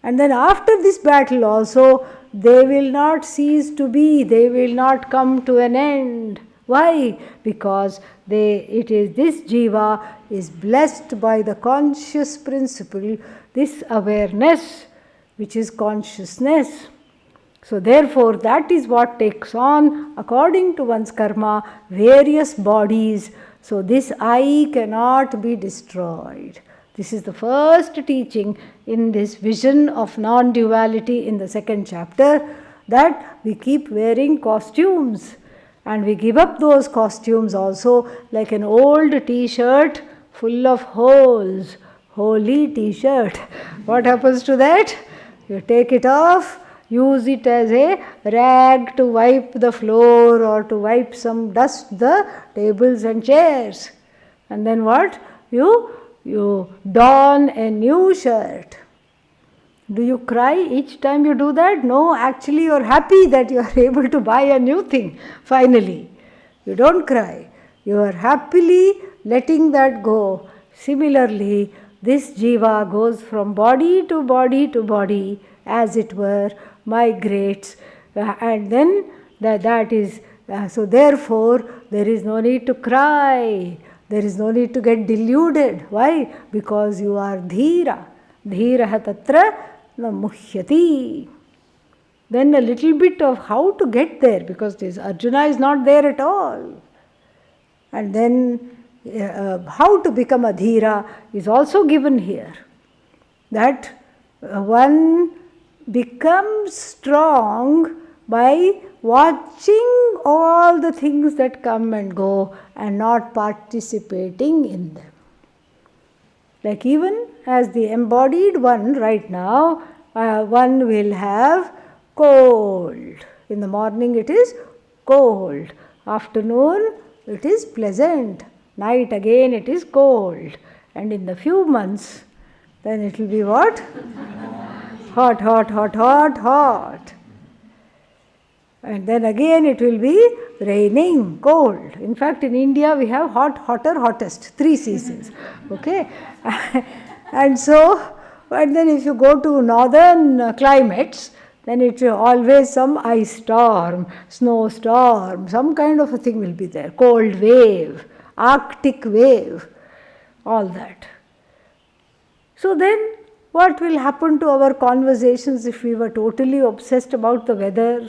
And then after this battle also, they will not cease to be, they will not come to an end. Why? Because this Jiva is blessed by the conscious principle, this awareness, which is consciousness. So therefore, that is what takes on, according to one's karma, various bodies. So this I cannot be destroyed. This is the first teaching in this vision of non-duality in the second chapter, that we keep wearing costumes. And we give up those costumes also, like an old t-shirt full of holes, holy t-shirt. What happens to that? You take it off, use it as a rag to wipe the floor or to wipe some dust, the tables and chairs. And then what? You don a new shirt. Do you cry each time you do that? No, actually you are happy that you are able to buy a new thing, finally. You don't cry. You are happily letting that go. Similarly, this Jiva goes from body to body to body, as it were, migrates, and then that is, so therefore there is no need to cry. There is no need to get deluded. Why? Because you are dhira. Dhiraha tatra na muhyati. Then a little bit of how to get there, because this Arjuna is not there at all. And then how to become a dhira is also given here. That one becomes strong by watching all the things that come and go and not participating in them. Like even as the embodied one right now, one will have cold. In the morning it is cold. Afternoon it is pleasant. Night again it is cold. And in the few months, then it will be what? Hot, hot, hot, hot, hot. And then again it will be raining, cold. In fact, in India we have hot, hotter, hottest, 3 seasons. Okay? And then if you go to northern climates, then it will always some ice storm, snowstorm, some kind of a thing will be there. Cold wave, Arctic wave, all that. So then what will happen to our conversations if we were totally obsessed about the weather?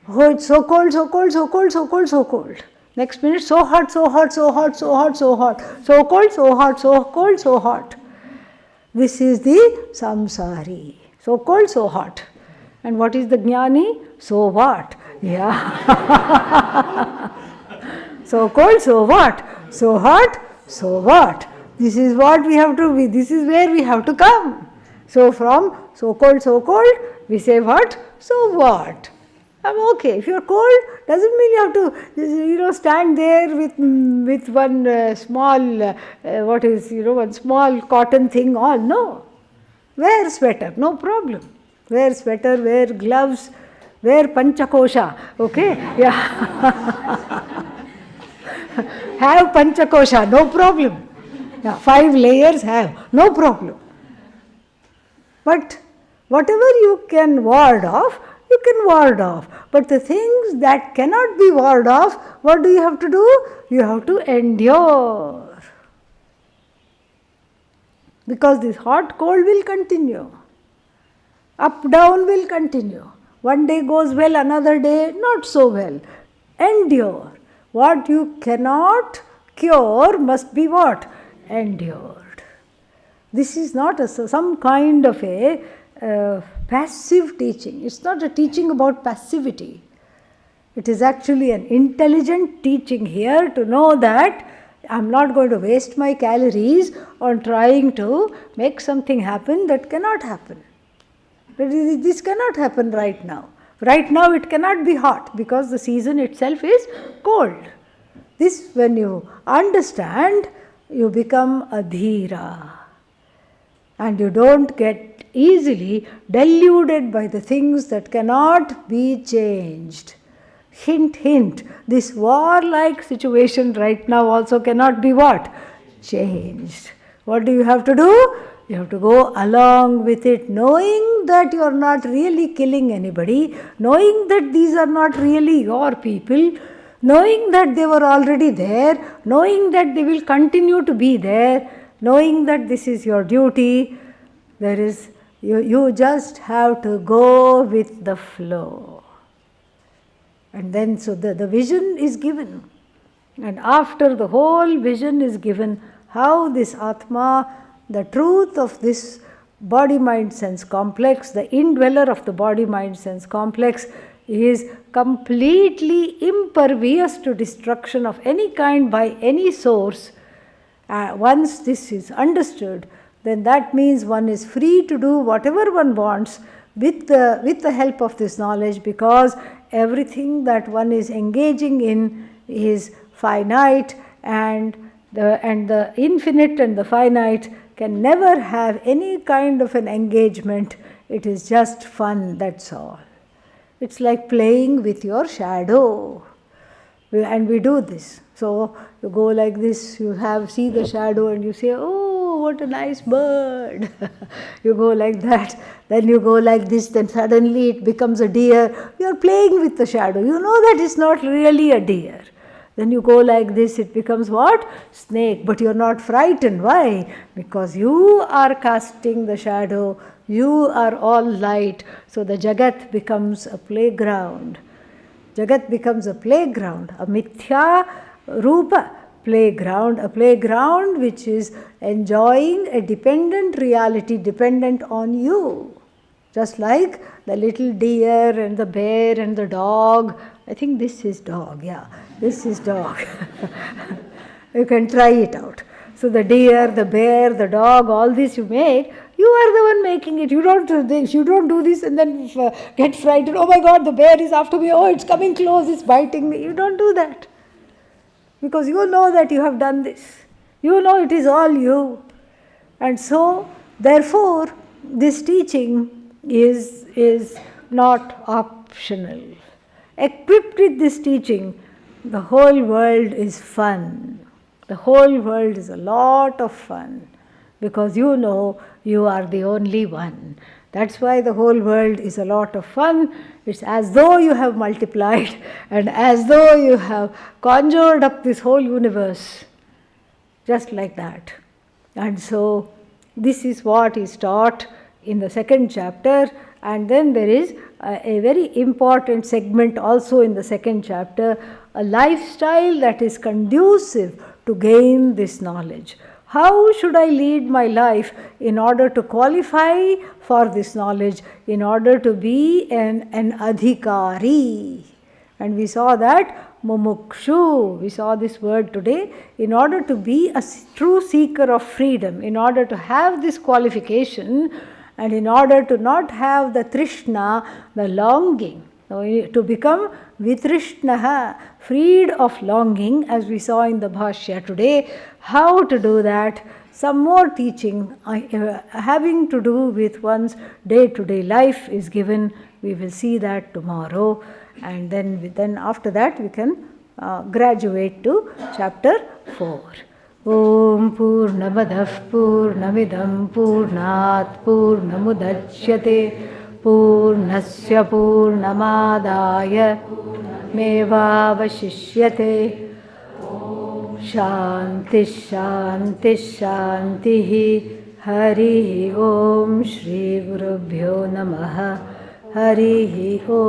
Oh, it's so cold, so cold, so cold, so cold, so cold. Next minute, so hot, so hot, so hot, so hot, so hot. So cold, so hot, so cold, so hot. This is the samsari. So cold, so hot. And what is the jnani? So what? Yeah. So cold, so what? So hot, so what? This is what we have to be. This is where we have to come. So from so cold, we say what? So what? I'm okay. If you're cold, doesn't mean you have to, stand there with one small, one small cotton thing on. No. Wear sweater, no problem. Wear sweater, wear gloves, wear panchakosha. Okay? Yeah. Have panchakosha, no problem. Yeah, 5 layers have, no problem. But whatever you can ward off, you can ward off. But the things that cannot be warded off, what do you have to do? You have to endure. Because this hot cold will continue. Up down will continue. One day goes well, another day not so well. Endure. What you cannot cure must be what? Endured. This is not some kind of a passive teaching. It's not a teaching about passivity. It is actually an intelligent teaching here to know that I'm not going to waste my calories on trying to make something happen that cannot happen. This cannot happen right now. Right now it cannot be hot because the season itself is cold. This, when you understand, you become a dhira. And you don't get easily deluded by the things that cannot be changed. Hint, hint, this war-like situation right now also cannot be what? Changed. What do you have to do? You have to go along with it, knowing that you are not really killing anybody, knowing that these are not really your people, knowing that they were already there, knowing that they will continue to be there, knowing that this is your duty. You just have to go with the flow. And then so the vision is given. And after the whole vision is given, how this Atma, the truth of this body-mind-sense complex, the indweller of the body-mind-sense complex, is completely impervious to destruction of any kind by any source. Once this is understood, then that means one is free to do whatever one wants with the help of this knowledge, because everything that one is engaging in is finite, and the infinite and the finite can never have any kind of an engagement. It is just fun, that's all. It's like playing with your shadow. And we do this. So you go like this, you see the shadow and you say, oh, what a nice bird. You go like that, then you go like this, then suddenly it becomes a deer. You are playing with the shadow. You know that it's not really a deer. Then you go like this, it becomes what? Snake. But you're not frightened. Why? Because you are casting the shadow. You are all light. So the Jagat becomes a playground. Jagat becomes a playground, a mithya rupa playground, a playground which is enjoying a dependent reality, dependent on you. Just like the little deer and the bear and the dog. I think this is dog, yeah. This is dog. You can try it out. So the deer, the bear, the dog, all this you make, you are the one making it. You don't do this and then get frightened. Oh my God, the bear is after me. Oh, it's coming close, it's biting me. You don't do that. Because you know that you have done this. You know it is all you. And so, therefore, this teaching is not optional. Equipped with this teaching, the whole world is fun. The whole world is a lot of fun. Because you know you are the only one. That's why the whole world is a lot of fun. It's as though you have multiplied and as though you have conjured up this whole universe. Just like that. And so this is what is taught in the second chapter. And then there is a very important segment also in the second chapter, a lifestyle that is conducive to gain this knowledge. How should I lead my life in order to qualify for this knowledge, in order to be an adhikari? And we saw that mumukshu, we saw this word today, in order to be a true seeker of freedom, in order to have this qualification, and in order to not have the trishna, the longing, to become vitrishnaha, freed of longing, as we saw in the Bhashya today. How to do that? Some more teaching having to do with one's day-to-day life is given. We will see that tomorrow, and then after that we can graduate to chapter 4. ॐ पूर्णमदः पूर्णमिदं पूर्णात् पूर्णमुदच्यते पूर्णस्य पूर्णमादाय मेवावशिष्यते शान्तिः शान्तिः शान्तिः हरिः ॐ श्रीगुरुभ्यो नमः हरिः ॐ